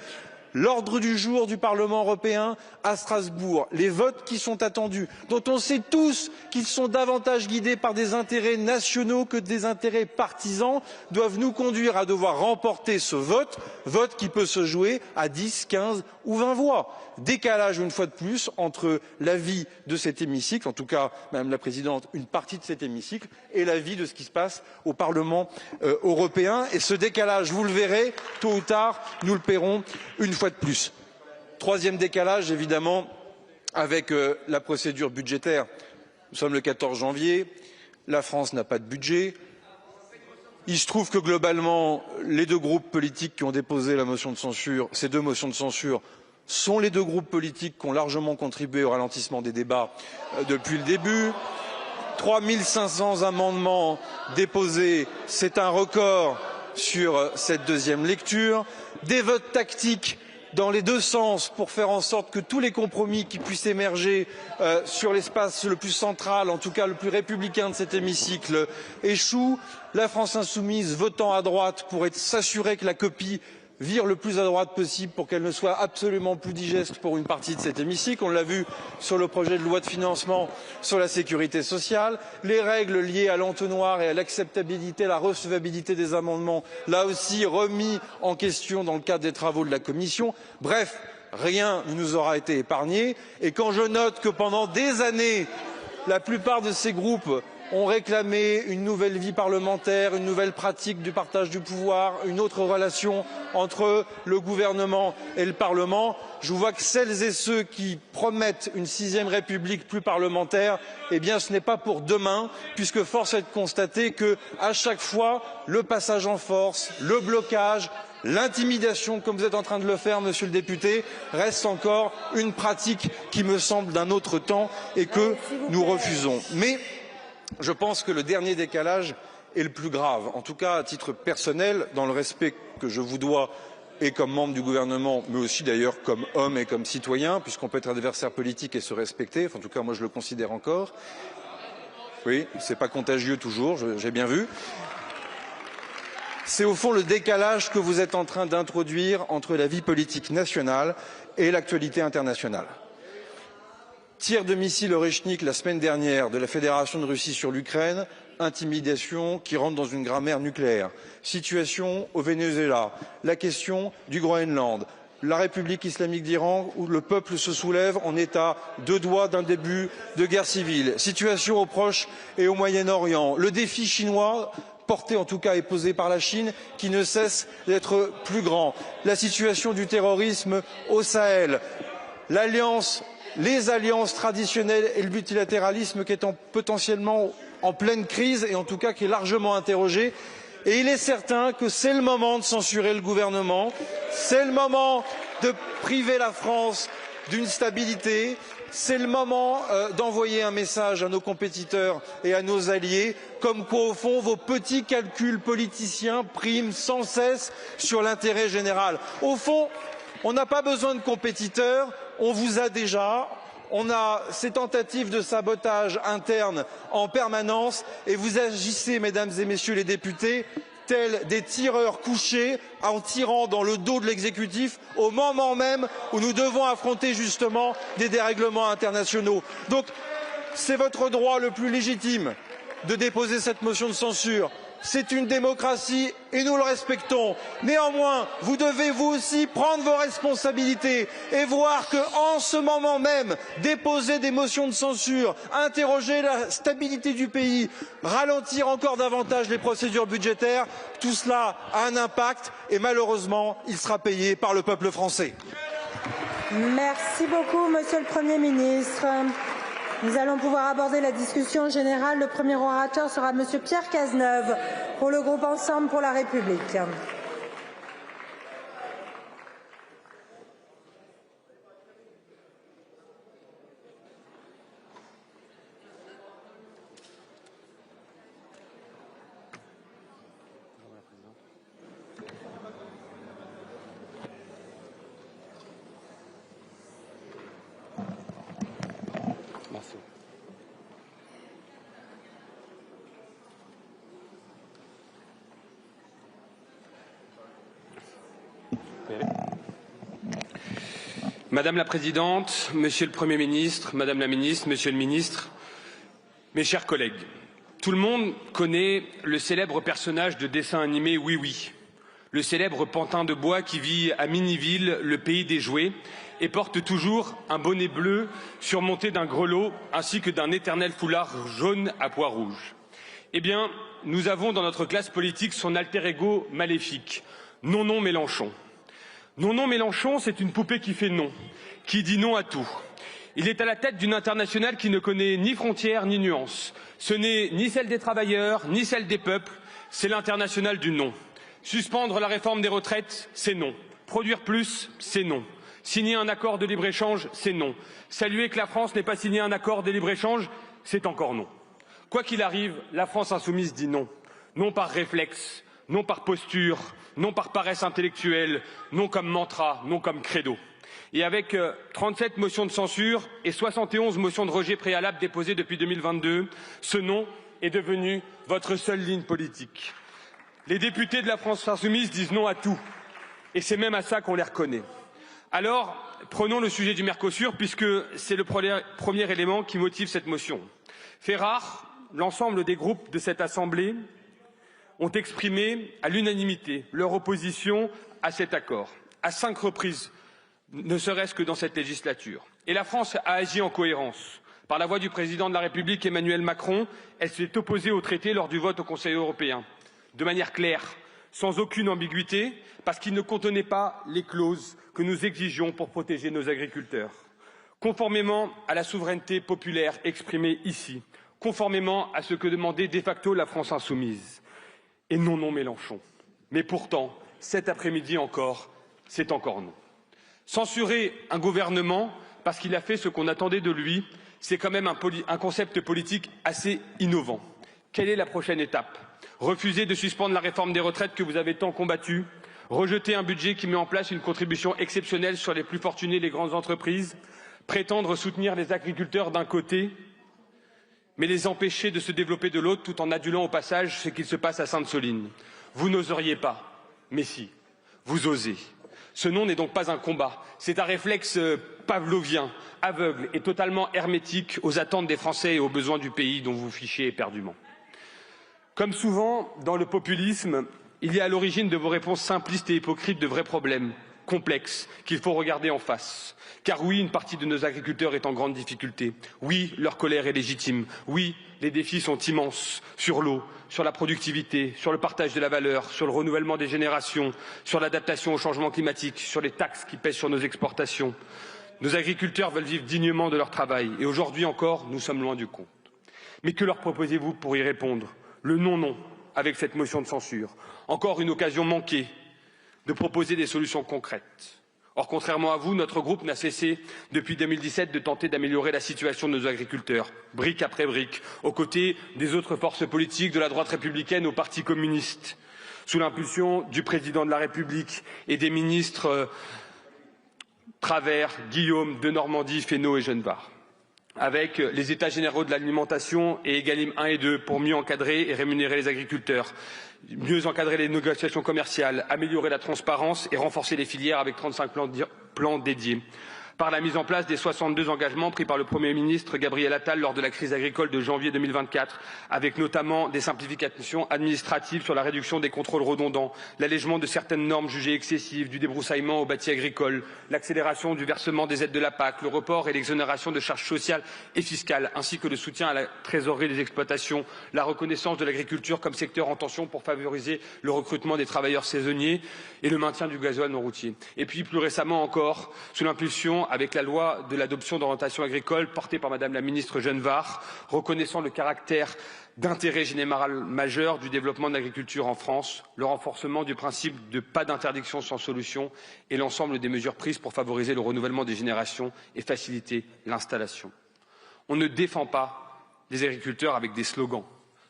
Speaker 9: l'ordre du jour du Parlement européen à Strasbourg, les votes qui sont attendus, dont on sait tous qu'ils sont davantage guidés par des intérêts nationaux que des intérêts partisans, doivent nous conduire à devoir remporter ce vote, vote qui peut se jouer à 10, 15 ou 20 voix. Décalage une fois de plus entre l'avis de cet hémicycle, en tout cas, Madame la Présidente, une partie de cet hémicycle, et l'avis de ce qui se passe au Parlement européen. Et ce décalage, vous le verrez, tôt ou tard, nous le paierons une fois de plus. Troisième décalage, évidemment, avec la procédure budgétaire. Nous sommes le 14 janvier, la France n'a pas de budget. Il se trouve que globalement, les 2 groupes politiques qui ont déposé la motion de censure, ces 2 motions de censure, sont les 2 groupes politiques qui ont largement contribué au ralentissement des débats depuis le début. 3 500 amendements déposés, c'est un record sur cette deuxième lecture. Des votes tactiques dans les 2 sens pour faire en sorte que tous les compromis qui puissent émerger sur l'espace le plus central, en tout cas le plus républicain de cet hémicycle, échouent. La France insoumise votant à droite pour s'assurer que la copie vire le plus à droite possible pour qu'elle ne soit absolument plus digeste pour une partie de cet hémicycle. On l'a vu sur le projet de loi de financement sur la sécurité sociale. Les règles liées à l'entonnoir et à l'acceptabilité, la recevabilité des amendements, là aussi remis en question dans le cadre des travaux de la Commission. Bref, rien ne nous aura été épargné. Et quand je note que pendant des années, la plupart de ces groupes ont réclamé une nouvelle vie parlementaire, une nouvelle pratique du partage du pouvoir, une autre relation entre le gouvernement et le Parlement. Je vois que celles et ceux qui promettent une 6e République plus parlementaire, eh bien ce n'est pas pour demain, puisque force est de constater que, à chaque fois, le passage en force, le blocage, l'intimidation, comme vous êtes en train de le faire, monsieur le député, reste encore une pratique qui me semble d'un autre temps et que nous refusons. Mais je pense que le dernier décalage est le plus grave, en tout cas à titre personnel, dans le respect que je vous dois et comme membre du gouvernement, mais aussi d'ailleurs comme homme et comme citoyen, puisqu'on peut être adversaire politique et se respecter, enfin, en tout cas moi je le considère encore. Oui, c'est pas contagieux toujours, j'ai bien vu. C'est au fond le décalage que vous êtes en train d'introduire entre la vie politique nationale et l'actualité internationale. Tir de missile Oreshnik la semaine dernière de la Fédération de Russie sur l'Ukraine, intimidation qui rentre dans une grammaire nucléaire. Situation au Venezuela, la question du Groenland, la République islamique d'Iran où le peuple se soulève en est à 2 doigts d'un début de guerre civile. Situation au Proche et au Moyen-Orient, le défi chinois porté en tout cas et posé par la Chine qui ne cesse d'être plus grand. La situation du terrorisme au Sahel, l'alliance les alliances traditionnelles et le multilatéralisme qui est potentiellement en pleine crise et en tout cas qui est largement interrogé. Et il est certain que c'est le moment de censurer le gouvernement, c'est le moment de priver la France d'une stabilité, c'est le moment d'envoyer un message à nos compétiteurs et à nos alliés, comme quoi au fond vos petits calculs politiciens priment sans cesse sur l'intérêt général. Au fond, on n'a pas besoin de compétiteurs, on vous a déjà. On a ces tentatives de sabotage interne en permanence et vous agissez, mesdames et messieurs les députés, tels des tireurs couchés en tirant dans le dos de l'exécutif au moment même où nous devons affronter justement des dérèglements internationaux. Donc c'est votre droit le plus légitime de déposer cette motion de censure. C'est une démocratie et nous le respectons. Néanmoins, vous devez vous aussi prendre vos responsabilités et voir qu'en ce moment même, déposer des motions de censure, interroger la stabilité du pays, ralentir encore davantage les procédures budgétaires, tout cela a un impact et malheureusement, il sera payé par le peuple français.
Speaker 2: Merci beaucoup, Monsieur le Premier ministre. Nous allons pouvoir aborder la discussion générale. Le premier orateur sera Monsieur Pierre Cazeneuve pour le groupe Ensemble pour la République.
Speaker 10: Madame la Présidente, Monsieur le Premier ministre, Madame la Ministre, Monsieur le Ministre, mes chers collègues, tout le monde connaît le célèbre personnage de dessin animé Oui Oui, le célèbre pantin de bois qui vit à Miniville, le pays des jouets, et porte toujours un bonnet bleu surmonté d'un grelot ainsi que d'un éternel foulard jaune à pois rouges. Eh bien, nous avons dans notre classe politique son alter ego maléfique, Non Mélenchon. Non Mélenchon, c'est une poupée qui fait non, qui dit non à tout. Il est à la tête d'une internationale qui ne connaît ni frontières ni nuances. Ce n'est ni celle des travailleurs, ni celle des peuples, c'est l'internationale du non. Suspendre la réforme des retraites, c'est non. Produire plus, c'est non. Signer un accord de libre-échange, c'est non. Saluer que la France n'ait pas signé un accord de libre-échange, c'est encore non. Quoi qu'il arrive, la France insoumise dit non. Non par réflexe, non par posture, non par paresse intellectuelle, non comme mantra, non comme credo. Et avec 37 motions de censure et 71 motions de rejet préalable déposées depuis 2022, ce non est devenu votre seule ligne politique. Les députés de la France insoumise disent non à tout. Et c'est même à ça qu'on les reconnaît. Alors, prenons le sujet du Mercosur, puisque c'est le premier élément qui motive cette motion. Fait rare, l'ensemble des groupes de cette Assemblée ont exprimé à l'unanimité leur opposition à cet accord, à 5 reprises, ne serait-ce que dans cette législature. Et la France a agi en cohérence. Par la voix du président de la République, Emmanuel Macron, elle s'est opposée au traité lors du vote au Conseil européen, de manière claire, sans aucune ambiguïté, parce qu'il ne contenait pas les clauses que nous exigions pour protéger nos agriculteurs. Conformément à la souveraineté populaire exprimée ici, conformément à ce que demandait de facto la France insoumise. Et non Mélenchon. Mais pourtant, cet après-midi encore, c'est encore non. Censurer un gouvernement parce qu'il a fait ce qu'on attendait de lui, c'est quand même un concept politique assez innovant. Quelle est la prochaine étape? Refuser de suspendre la réforme des retraites que vous avez tant combattue? Rejeter un budget qui met en place une contribution exceptionnelle sur les plus fortunés et les grandes entreprises? Prétendre soutenir les agriculteurs d'un côté, mais les empêcher de se développer de l'autre, tout en adulant au passage ce qu'il se passe à Sainte-Soline. Vous n'oseriez pas, mais si, vous osez. Ce non n'est donc pas un combat, c'est un réflexe pavlovien, aveugle et totalement hermétique aux attentes des Français et aux besoins du pays dont vous fichez éperdument. Comme souvent, dans le populisme, il y a à l'origine de vos réponses simplistes et hypocrites de vrais problèmes complexes qu'il faut regarder en face. Car oui, une partie de nos agriculteurs est en grande difficulté. Oui, leur colère est légitime. Oui, les défis sont immenses sur l'eau, sur la productivité, sur le partage de la valeur, sur le renouvellement des générations, sur l'adaptation au changement climatique, sur les taxes qui pèsent sur nos exportations. Nos agriculteurs veulent vivre dignement de leur travail et aujourd'hui encore, nous sommes loin du compte. Mais que leur proposez-vous pour y répondre? Le non-non avec cette motion de censure. Encore une occasion manquée de proposer des solutions concrètes. Or, contrairement à vous, notre groupe n'a cessé depuis 2017 de tenter d'améliorer la situation de nos agriculteurs, brique après brique, aux côtés des autres forces politiques, de la droite républicaine au Parti communiste, sous l'impulsion du président de la République et des ministres Travers, Guillaume, de Normandie, Fesneau et Genevard, avec les États généraux de l'alimentation et Egalim 1 et 2 pour mieux encadrer et rémunérer les agriculteurs, mieux encadrer les négociations commerciales, améliorer la transparence et renforcer les filières avec 35 plans dédiés. Par la mise en place des 62 engagements pris par le Premier ministre Gabriel Attal lors de la crise agricole de janvier 2024, avec notamment des simplifications administratives sur la réduction des contrôles redondants, l'allègement de certaines normes jugées excessives, du débroussaillement au bâti agricole, l'accélération du versement des aides de la PAC, le report et l'exonération de charges sociales et fiscales, ainsi que le soutien à la trésorerie des exploitations, la reconnaissance de l'agriculture comme secteur en tension pour favoriser le recrutement des travailleurs saisonniers et le maintien du gasoil non routier. Et puis, plus récemment encore, sous l'impulsion avec la loi de l'adoption d'orientation agricole portée par Madame la ministre Genevard, reconnaissant le caractère d'intérêt général majeur du développement de l'agriculture en France, le renforcement du principe de pas d'interdiction sans solution et l'ensemble des mesures prises pour favoriser le renouvellement des générations et faciliter l'installation. On ne défend pas les agriculteurs avec des slogans,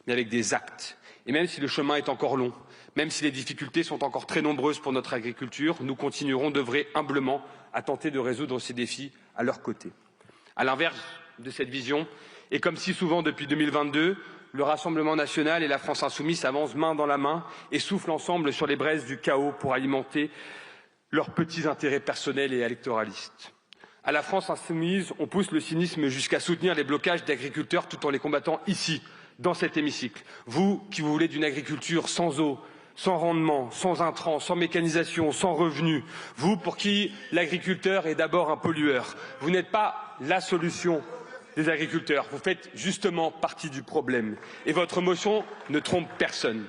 Speaker 10: mais avec des actes. Et même si le chemin est encore long, même si les difficultés sont encore très nombreuses pour notre agriculture, nous continuerons d'œuvrer humblement à tenter de résoudre ces défis à leur côté. À l'inverse de cette vision, et comme si souvent depuis 2022, le Rassemblement national et la France insoumise s'avancent main dans la main et soufflent ensemble sur les braises du chaos pour alimenter leurs petits intérêts personnels et électoralistes. À la France insoumise, on pousse le cynisme jusqu'à soutenir les blocages d'agriculteurs tout en les combattant ici, dans cet hémicycle. Vous qui voulez d'une agriculture sans eau, sans rendement, sans intrants, sans mécanisation, sans revenus. Vous pour qui l'agriculteur est d'abord un pollueur. Vous n'êtes pas la solution des agriculteurs. Vous faites justement partie du problème. Et votre motion ne trompe personne.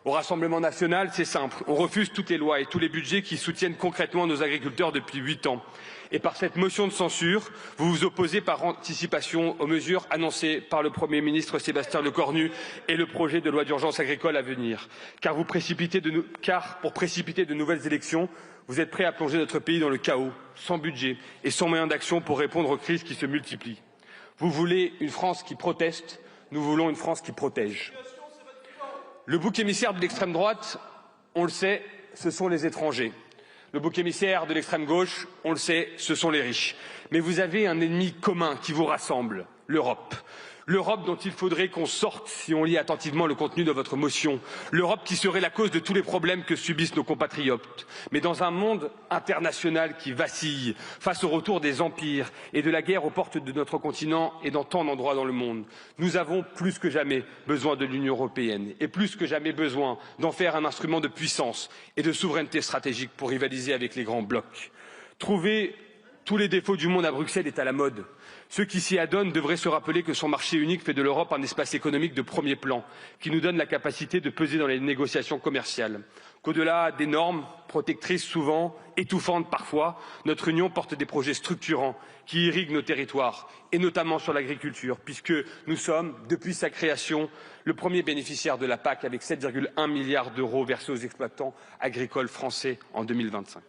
Speaker 10: Au Rassemblement national, c'est simple. On refuse toutes les lois et tous les budgets qui soutiennent concrètement nos agriculteurs depuis 8 ans. Et par cette motion de censure, vous vous opposez par anticipation aux mesures annoncées par le Premier ministre Sébastien Lecornu et le projet de loi d'urgence agricole à venir. Car pour précipiter de nouvelles élections, vous êtes prêts à plonger notre pays dans le chaos, sans budget et sans moyens d'action pour répondre aux crises qui se multiplient. Vous voulez une France qui proteste, nous voulons une France qui protège. Le bouc émissaire de l'extrême droite, on le sait, ce sont les étrangers. Le bouc émissaire de l'extrême gauche, on le sait, ce sont les riches. Mais vous avez un ennemi commun qui vous rassemble, l'Europe. L'Europe dont il faudrait qu'on sorte si on lit attentivement le contenu de votre motion. L'Europe qui serait la cause de tous les problèmes que subissent nos compatriotes. Mais dans un monde international qui vacille face au retour des empires et de la guerre aux portes de notre continent et dans tant d'endroits dans le monde, nous avons plus que jamais besoin de l'Union européenne et plus que jamais besoin d'en faire un instrument de puissance et de souveraineté stratégique pour rivaliser avec les grands blocs. Trouver tous les défauts du monde à Bruxelles est à la mode. Ceux qui s'y adonnent devraient se rappeler que son marché unique fait de l'Europe un espace économique de premier plan, qui nous donne la capacité de peser dans les négociations commerciales. Qu'au-delà des normes, protectrices souvent, étouffantes parfois, notre Union porte des projets structurants qui irriguent nos territoires, et notamment sur l'agriculture, puisque nous sommes, depuis sa création, le premier bénéficiaire de la PAC avec 7,1 milliards d'euros versés aux exploitants agricoles français en 2025.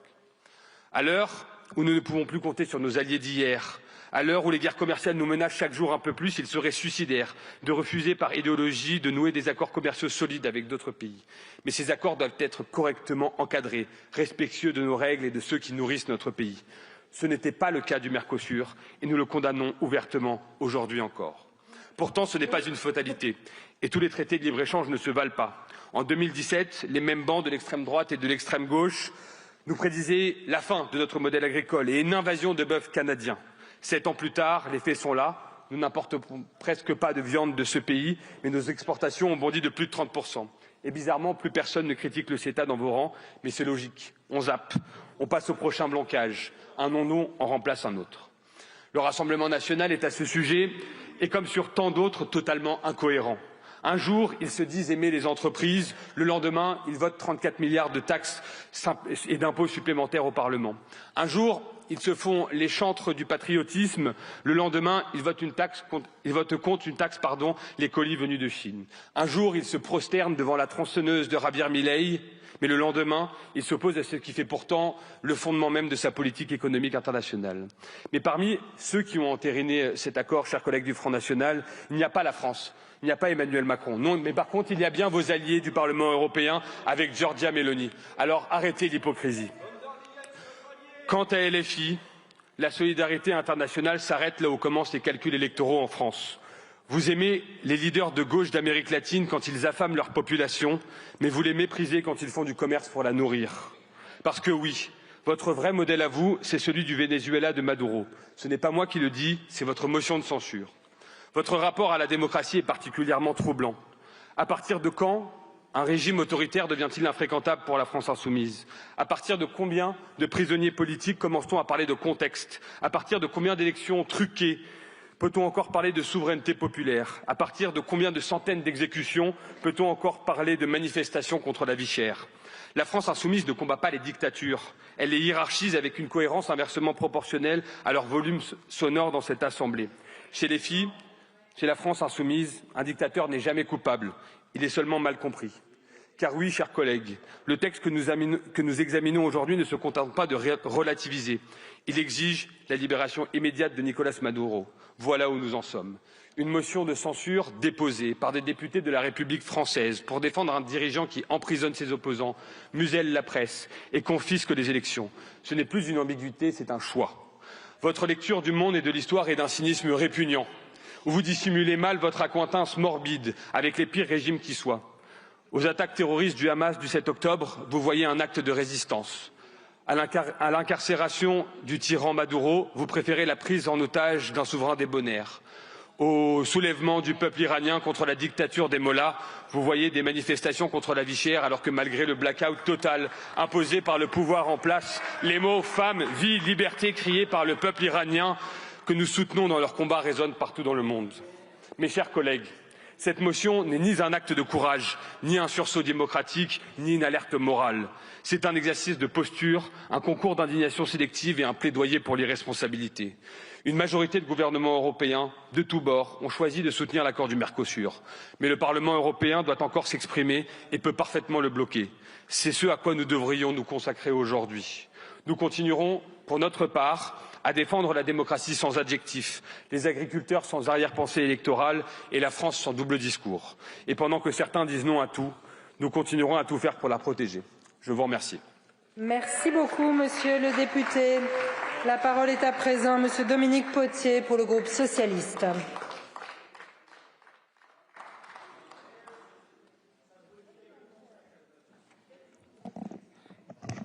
Speaker 10: À l'heure où nous ne pouvons plus compter sur nos alliés d'hier, à l'heure où les guerres commerciales nous menacent chaque jour un peu plus, il serait suicidaire de refuser par idéologie de nouer des accords commerciaux solides avec d'autres pays. Mais ces accords doivent être correctement encadrés, respectueux de nos règles et de ceux qui nourrissent notre pays. Ce n'était pas le cas du Mercosur et nous le condamnons ouvertement aujourd'hui encore. Pourtant, ce n'est pas une fatalité et tous les traités de libre-échange ne se valent pas. En 2017, les mêmes bancs de l'extrême droite et de l'extrême gauche nous prédisaient la fin de notre modèle agricole et une invasion de bœuf canadien. 7 ans plus tard, les faits sont là. Nous n'importons presque pas de viande de ce pays, mais nos exportations ont bondi de plus de 30%. Et bizarrement, plus personne ne critique le CETA dans vos rangs, mais c'est logique. On zappe, on passe au prochain blocage. Un non-non en remplace un autre. Le Rassemblement national est à ce sujet, et comme sur tant d'autres, totalement incohérent. Un jour, ils se disent aimer les entreprises. Le lendemain, ils votent 34 milliards de taxes et d'impôts supplémentaires au Parlement. Un jour, ils se font les chantres du patriotisme. Le lendemain, ils votent contre une taxe, les colis venus de Chine. Un jour, ils se prosternent devant la tronçonneuse de Javier Milei, mais le lendemain, ils s'opposent à ce qui fait pourtant le fondement même de sa politique économique internationale. Mais parmi ceux qui ont entériné cet accord, chers collègues du Front National, il n'y a pas la France. Il n'y a pas Emmanuel Macron. Non, mais par contre, il y a bien vos alliés du Parlement européen avec Giorgia Meloni. Alors arrêtez l'hypocrisie. Quant à LFI, la solidarité internationale s'arrête là où commencent les calculs électoraux en France. Vous aimez les leaders de gauche d'Amérique latine quand ils affament leur population, mais vous les méprisez quand ils font du commerce pour la nourrir. Parce que oui, votre vrai modèle à vous, c'est celui du Venezuela de Maduro. Ce n'est pas moi qui le dis, c'est votre motion de censure. Votre rapport à la démocratie est particulièrement troublant. À partir de quand un régime autoritaire devient-il infréquentable pour la France insoumise? À partir de combien de prisonniers politiques commence-t-on à parler de contexte? À partir de combien d'élections truquées peut-on encore parler de souveraineté populaire? À partir de combien de centaines d'exécutions peut-on encore parler de manifestations contre la vie chère? La France insoumise ne combat pas les dictatures. Elle les hiérarchise avec une cohérence inversement proportionnelle à leur volume sonore dans cette Assemblée. Chez les filles, chez la France insoumise, un dictateur n'est jamais coupable. Il est seulement mal compris. Car oui, chers collègues, le texte que nous examinons aujourd'hui ne se contente pas de relativiser. Il exige la libération immédiate de Nicolás Maduro. Voilà où nous en sommes. Une motion de censure déposée par des députés de la République française pour défendre un dirigeant qui emprisonne ses opposants, muselle la presse et confisque les élections. Ce n'est plus une ambiguïté, c'est un choix. Votre lecture du monde et de l'histoire est d'un cynisme répugnant, où vous dissimulez mal votre accointance morbide avec les pires régimes qui soient. Aux attaques terroristes du Hamas du 7 octobre, vous voyez un acte de résistance. À l'incarcération du tyran Maduro, vous préférez la prise en otage d'un souverain débonnaire. Au soulèvement du peuple iranien contre la dictature des mollahs, vous voyez des manifestations contre la vie chère, alors que malgré le blackout total imposé par le pouvoir en place, les mots « femmes, vie, liberté » criés par le peuple iranien que nous soutenons dans leur combat résonnent partout dans le monde. Mes chers collègues, cette motion n'est ni un acte de courage, ni un sursaut démocratique, ni une alerte morale. C'est un exercice de posture, un concours d'indignation sélective et un plaidoyer pour l'irresponsabilité. Une majorité de gouvernements européens, de tous bords, ont choisi de soutenir l'accord du Mercosur. Mais le Parlement européen doit encore s'exprimer et peut parfaitement le bloquer. C'est ce à quoi nous devrions nous consacrer aujourd'hui. Nous continuerons, pour notre part, à défendre la démocratie sans adjectif, les agriculteurs sans arrière-pensée électorale et la France sans double discours. Et pendant que certains disent non à tout, nous continuerons à tout faire pour la protéger. Je vous remercie.
Speaker 2: Merci beaucoup, monsieur le député. La parole est à présent à monsieur Dominique Potier pour le groupe socialiste.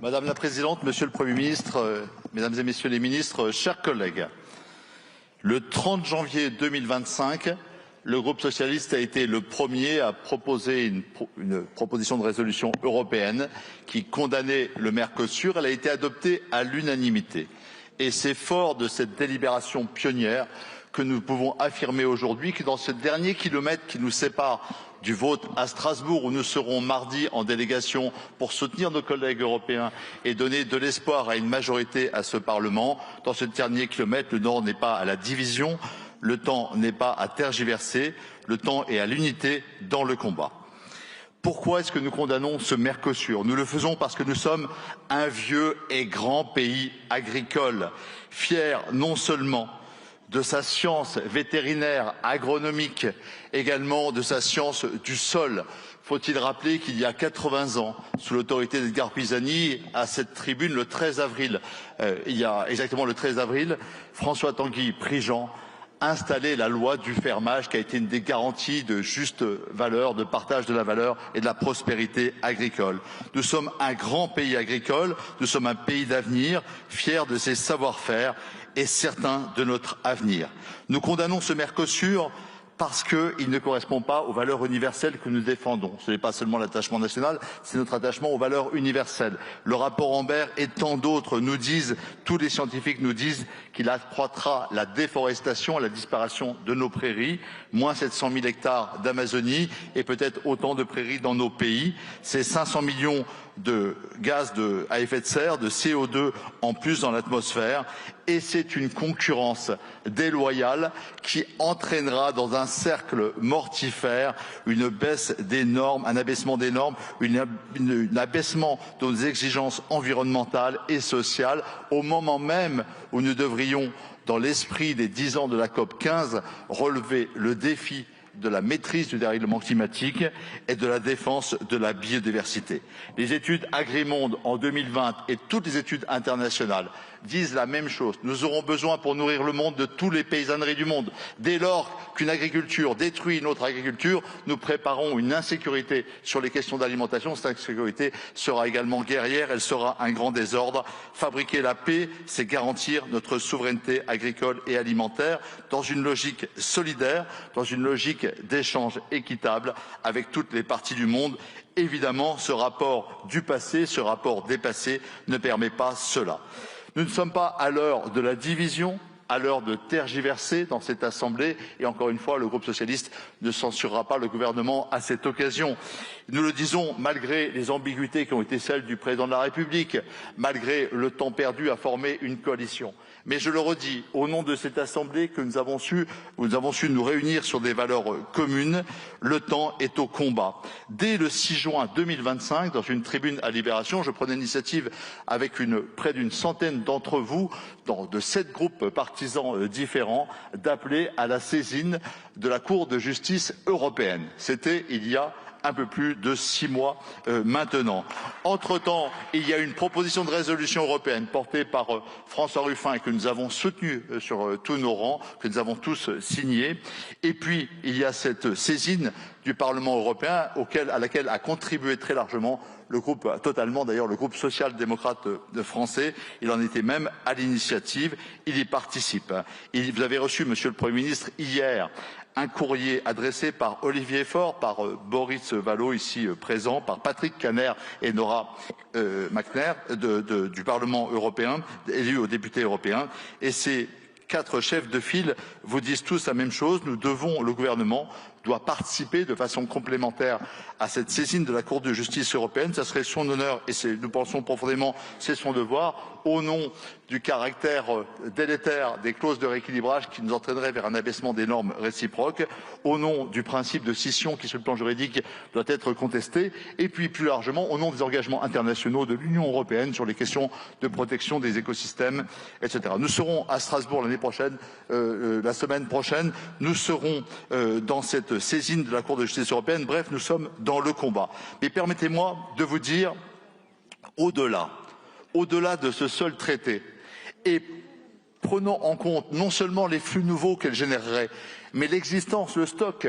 Speaker 11: Madame la Présidente, Monsieur le Premier ministre, Mesdames et Messieurs les ministres, chers collègues, le 30 janvier 2025, le groupe socialiste a été le premier à proposer une proposition de résolution européenne qui condamnait le Mercosur. Elle a été adoptée à l'unanimité. Et c'est fort de cette délibération pionnière que nous pouvons affirmer aujourd'hui que dans ce dernier kilomètre qui nous sépare du vote à Strasbourg, où nous serons mardi en délégation pour soutenir nos collègues européens et donner de l'espoir à une majorité à ce Parlement, dans ce dernier kilomètre, le temps n'est pas à la division, le temps n'est pas à tergiverser, le temps est à l'unité dans le combat. Pourquoi est-ce que nous condamnons ce Mercosur? Nous le faisons parce que nous sommes un vieux et grand pays agricole, fier non seulement de sa science vétérinaire, agronomique, également de sa science du sol. Faut-il rappeler qu'il y a 80 ans, sous l'autorité d'Edgar Pisani, à cette tribune, le 13 avril, il y a exactement le 13 avril, François Tanguy Prigent installait la loi du fermage qui a été une des garanties de juste valeur, de partage de la valeur et de la prospérité agricole. Nous sommes un grand pays agricole, nous sommes un pays d'avenir, fiers de ses savoir-faire et certains de notre avenir. Nous condamnons ce Mercosur parce qu'il ne correspond pas aux valeurs universelles que nous défendons. Ce n'est pas seulement l'attachement national, c'est notre attachement aux valeurs universelles. Le rapport Ambert et tant d'autres nous disent, tous les scientifiques nous disent qu'il accroîtra la déforestation, la disparition de nos prairies, moins 700 000 hectares d'Amazonie et peut-être autant de prairies dans nos pays. C'est 500 millions de gaz à effet de serre, de CO2 en plus dans l'atmosphère. Et c'est une concurrence déloyale qui entraînera dans un cercle mortifère une baisse des normes, un abaissement des normes, un abaissement de nos exigences environnementales et sociales au moment même où nous devrions, dans l'esprit des 10 ans de la COP 15, relever le défi de la maîtrise du dérèglement climatique et de la défense de la biodiversité. Les études Agrimonde en 2020 et toutes les études internationales disent la même chose. Nous aurons besoin pour nourrir le monde de tous les paysanneries du monde. Dès lors qu'une agriculture détruit une autre agriculture, nous préparons une insécurité sur les questions d'alimentation. Cette insécurité sera également guerrière, elle sera un grand désordre. Fabriquer la paix, c'est garantir notre souveraineté agricole et alimentaire dans une logique solidaire, dans une logique d'échange équitable avec toutes les parties du monde. Évidemment, ce rapport du passé, ce rapport des passés ne permet pas cela. Nous ne sommes pas à l'heure de la division, à l'heure de tergiverser dans cette Assemblée et encore une fois, le groupe socialiste ne censurera pas le gouvernement à cette occasion. Nous le disons malgré les ambiguïtés qui ont été celles du président de la République, malgré le temps perdu à former une coalition. Mais je le redis, au nom de cette Assemblée que nous avons su nous réunir sur des valeurs communes, le temps est au combat. Dès le 6 juin 2025, dans une tribune à Libération, je prenais l'initiative avec près d'une centaine d'entre vous, de 7 groupes partisans différents, d'appeler à la saisine de la Cour de justice européenne. C'était il y a un peu plus de 6 mois maintenant. Entre-temps, il y a une proposition de résolution européenne portée par François Ruffin et que nous avons soutenue sur tous nos rangs, que nous avons tous signée. Et puis, il y a cette saisine du Parlement européen à laquelle a contribué très largement le groupe, totalement d'ailleurs, le groupe social-démocrate français. Il en était même à l'initiative. Il y participe. Vous avez reçu, Monsieur le Premier ministre, hier, un courrier adressé par Olivier Faure, par Boris Vallaud, ici présent, par Patrick Kanner et Nora McNair du Parlement européen, élus aux députés européens. Et ces 4 chefs de file vous disent tous la même chose. Le gouvernement doit participer de façon complémentaire à cette saisine de la Cour de justice européenne. Ça serait son honneur et nous pensons profondément c'est son devoir, au nom du caractère délétère des clauses de rééquilibrage qui nous entraînerait vers un abaissement des normes réciproques, au nom du principe de scission qui, sur le plan juridique, doit être contesté, et puis plus largement au nom des engagements internationaux de l'Union européenne sur les questions de protection des écosystèmes, etc. Nous serons à Strasbourg l'année prochaine, la semaine prochaine, nous serons dans cette saisine de la Cour de justice européenne. Bref, nous sommes dans le combat. Mais permettez-moi de vous dire, au-delà de ce seul traité, et prenons en compte non seulement les flux nouveaux qu'elle générerait, mais l'existence, le stock.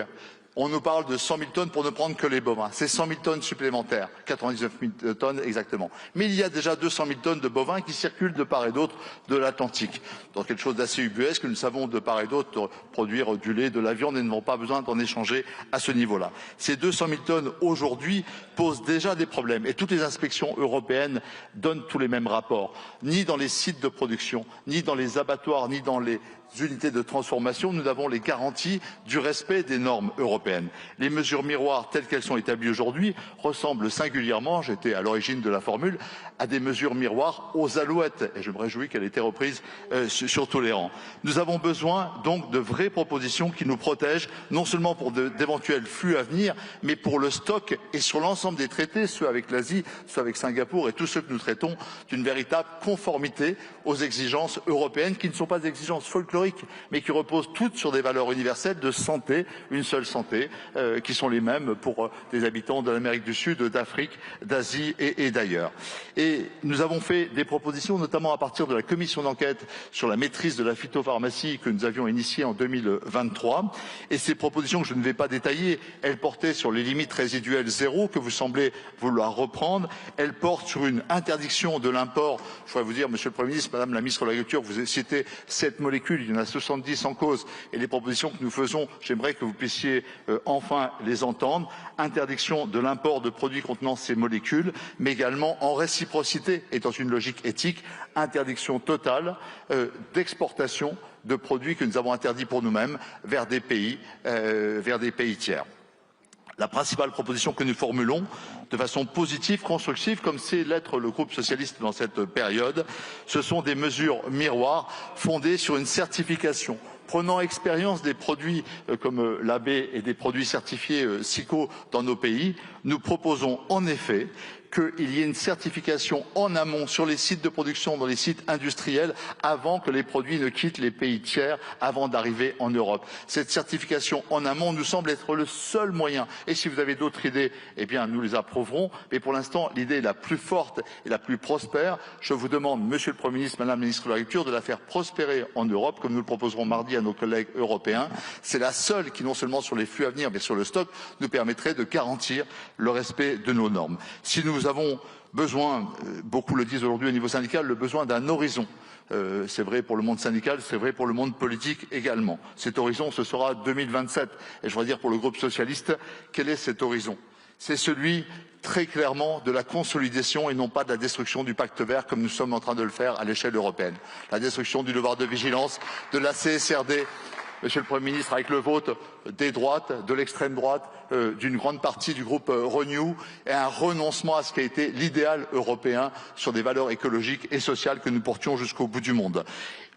Speaker 11: On nous parle de 100 000 tonnes pour ne prendre que les bovins. C'est 100 000 tonnes supplémentaires, 99 000 tonnes exactement. Mais il y a déjà 200 000 tonnes de bovins qui circulent de part et d'autre de l'Atlantique. Dans quelque chose d'assez ubuesque, nous savons de part et d'autre produire du lait, de la viande et n'avons pas besoin d'en échanger à ce niveau-là. Ces 200 000 tonnes aujourd'hui posent déjà des problèmes et toutes les inspections européennes donnent tous les mêmes rapports. Ni dans les sites de production, ni dans les abattoirs, ni dans les unités de transformation, nous avons les garanties du respect des normes européennes. Les mesures miroirs telles qu'elles sont établies aujourd'hui ressemblent singulièrement, j'étais à l'origine de la formule, à des mesures miroirs aux alouettes. Et je me réjouis qu'elle ait été reprise sur tous les rangs. Nous avons besoin donc de vraies propositions qui nous protègent, non seulement pour d'éventuels flux à venir, mais pour le stock et sur l'ensemble des traités, ceux avec l'Asie, ceux avec Singapour et tous ceux que nous traitons, d'une véritable conformité aux exigences européennes qui ne sont pas des exigences folkloriques, mais qui reposent toutes sur des valeurs universelles de santé, une seule santé, qui sont les mêmes pour des habitants de l'Amérique du Sud, d'Afrique, d'Asie et d'ailleurs. Et nous avons fait des propositions, notamment à partir de la commission d'enquête sur la maîtrise de la phytopharmacie que nous avions initiée en 2023. Et ces propositions que je ne vais pas détailler, elles portaient sur les limites résiduelles zéro que vous semblez vouloir reprendre. Elles portent sur une interdiction de l'import. Je voudrais vous dire, Monsieur le Premier ministre, Madame la Ministre de l'Agriculture, vous avez cité 7 molécules. Il y en a 70 en cause et les propositions que nous faisons, j'aimerais que vous puissiez enfin les entendre. Interdiction de l'import de produits contenant ces molécules, mais également en réciprocité et dans une logique éthique, interdiction totale d'exportation de produits que nous avons interdits pour nous-mêmes vers des pays tiers. La principale proposition que nous formulons de façon positive, constructive, comme c'est l'être le groupe socialiste dans cette période, ce sont des mesures miroirs fondées sur une certification. Prenant expérience des produits comme l'AB et des produits certifiés SICO dans nos pays, nous proposons en effet qu'il y ait une certification en amont sur les sites de production, dans les sites industriels, avant que les produits ne quittent les pays tiers, avant d'arriver en Europe. Cette certification en amont nous semble être le seul moyen. Et si vous avez d'autres idées, eh bien, nous les approuverons. Mais pour l'instant, l'idée la plus forte et la plus prospère, je vous demande, Monsieur le Premier ministre, Madame la Ministre de l'Agriculture, de la faire prospérer en Europe, comme nous le proposerons mardi à nos collègues européens. C'est la seule qui, non seulement sur les flux à venir, mais sur le stock, nous permettrait de garantir le respect de nos normes. Si nous avons besoin, beaucoup le disent aujourd'hui au niveau syndical, le besoin d'un horizon. C'est vrai pour le monde syndical, c'est vrai pour le monde politique également. Cet horizon, ce sera 2027. Et je voudrais dire pour le groupe socialiste, quel est cet horizon? C'est celui, très clairement, de la consolidation et non pas de la destruction du pacte vert comme nous sommes en train de le faire à l'échelle européenne. La destruction du devoir de vigilance, de la CSRD, Monsieur le Premier ministre, avec le vote des droites, de l'extrême droite, d'une grande partie du groupe Renew, et un renoncement à ce qui a été l'idéal européen sur des valeurs écologiques et sociales que nous portions jusqu'au bout du monde.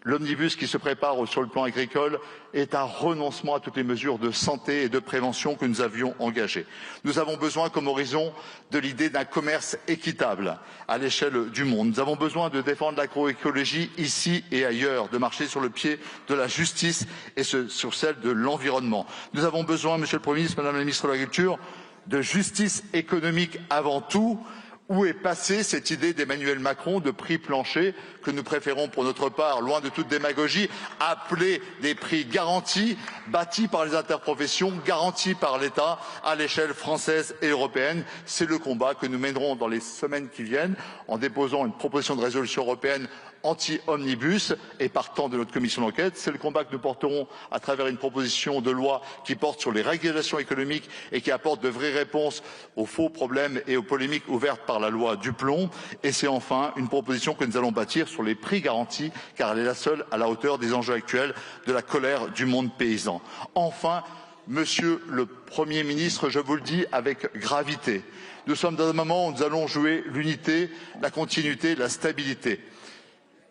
Speaker 11: L'omnibus qui se prépare sur le plan agricole est un renoncement à toutes les mesures de santé et de prévention que nous avions engagées. Nous avons besoin comme horizon de l'idée d'un commerce équitable à l'échelle du monde. Nous avons besoin de défendre l'agroécologie ici et ailleurs, de marcher sur le pied de la justice et sur celle de l'environnement. Nous avons besoin, Monsieur le Premier ministre, Madame la Ministre de l'Agriculture, de justice économique avant tout. Où est passée cette idée d'Emmanuel Macron de prix plancher que nous préférons pour notre part, loin de toute démagogie, appeler des prix garantis, bâtis par les interprofessions, garantis par l'État à l'échelle française et européenne. C'est le combat que nous mènerons dans les semaines qui viennent en déposant une proposition de résolution européenne anti-omnibus et partant de notre commission d'enquête. C'est le combat que nous porterons à travers une proposition de loi qui porte sur les régulations économiques et qui apporte de vraies réponses aux faux problèmes et aux polémiques ouvertes par la loi Duplon. Et c'est enfin une proposition que nous allons bâtir sur les prix garantis, car elle est la seule à la hauteur des enjeux actuels de la colère du monde paysan. Enfin, Monsieur le Premier ministre, je vous le dis avec gravité, nous sommes dans un moment où nous allons jouer l'unité, la continuité, la stabilité.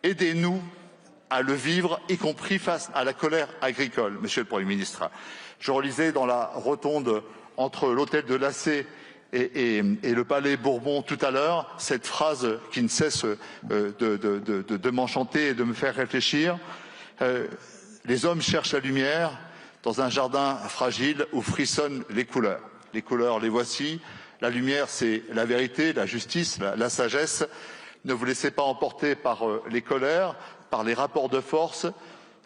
Speaker 11: Aidez-nous à le vivre, y compris face à la colère agricole, Monsieur le Premier ministre. Je relisais dans la rotonde entre l'hôtel de Lassay et le palais Bourbon tout à l'heure cette phrase qui ne cesse de m'enchanter et de me faire réfléchir. Les hommes cherchent la lumière dans un jardin fragile où frissonnent les couleurs. Les couleurs, les voici. La lumière, c'est la vérité, la justice, la sagesse. Ne vous laissez pas emporter par les colères, par les rapports de force.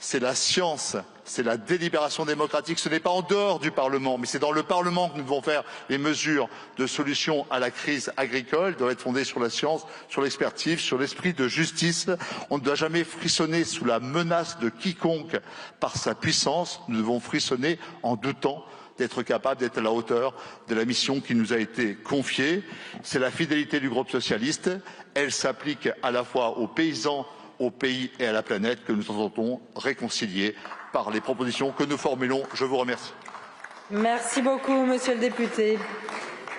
Speaker 11: C'est la science, c'est la délibération démocratique. Ce n'est pas en dehors du Parlement, mais c'est dans le Parlement que nous devons faire les mesures de solution à la crise agricole. Elles doivent être fondées sur la science, sur l'expertise, sur l'esprit de justice. On ne doit jamais frissonner sous la menace de quiconque par sa puissance. Nous devons frissonner en doutant d'être capable d'être à la hauteur de la mission qui nous a été confiée. C'est la fidélité du groupe socialiste. Elle s'applique à la fois aux paysans, au pays et à la planète que nous entendons réconcilier par les propositions que nous formulons. Je vous remercie.
Speaker 2: Merci beaucoup, Monsieur le député.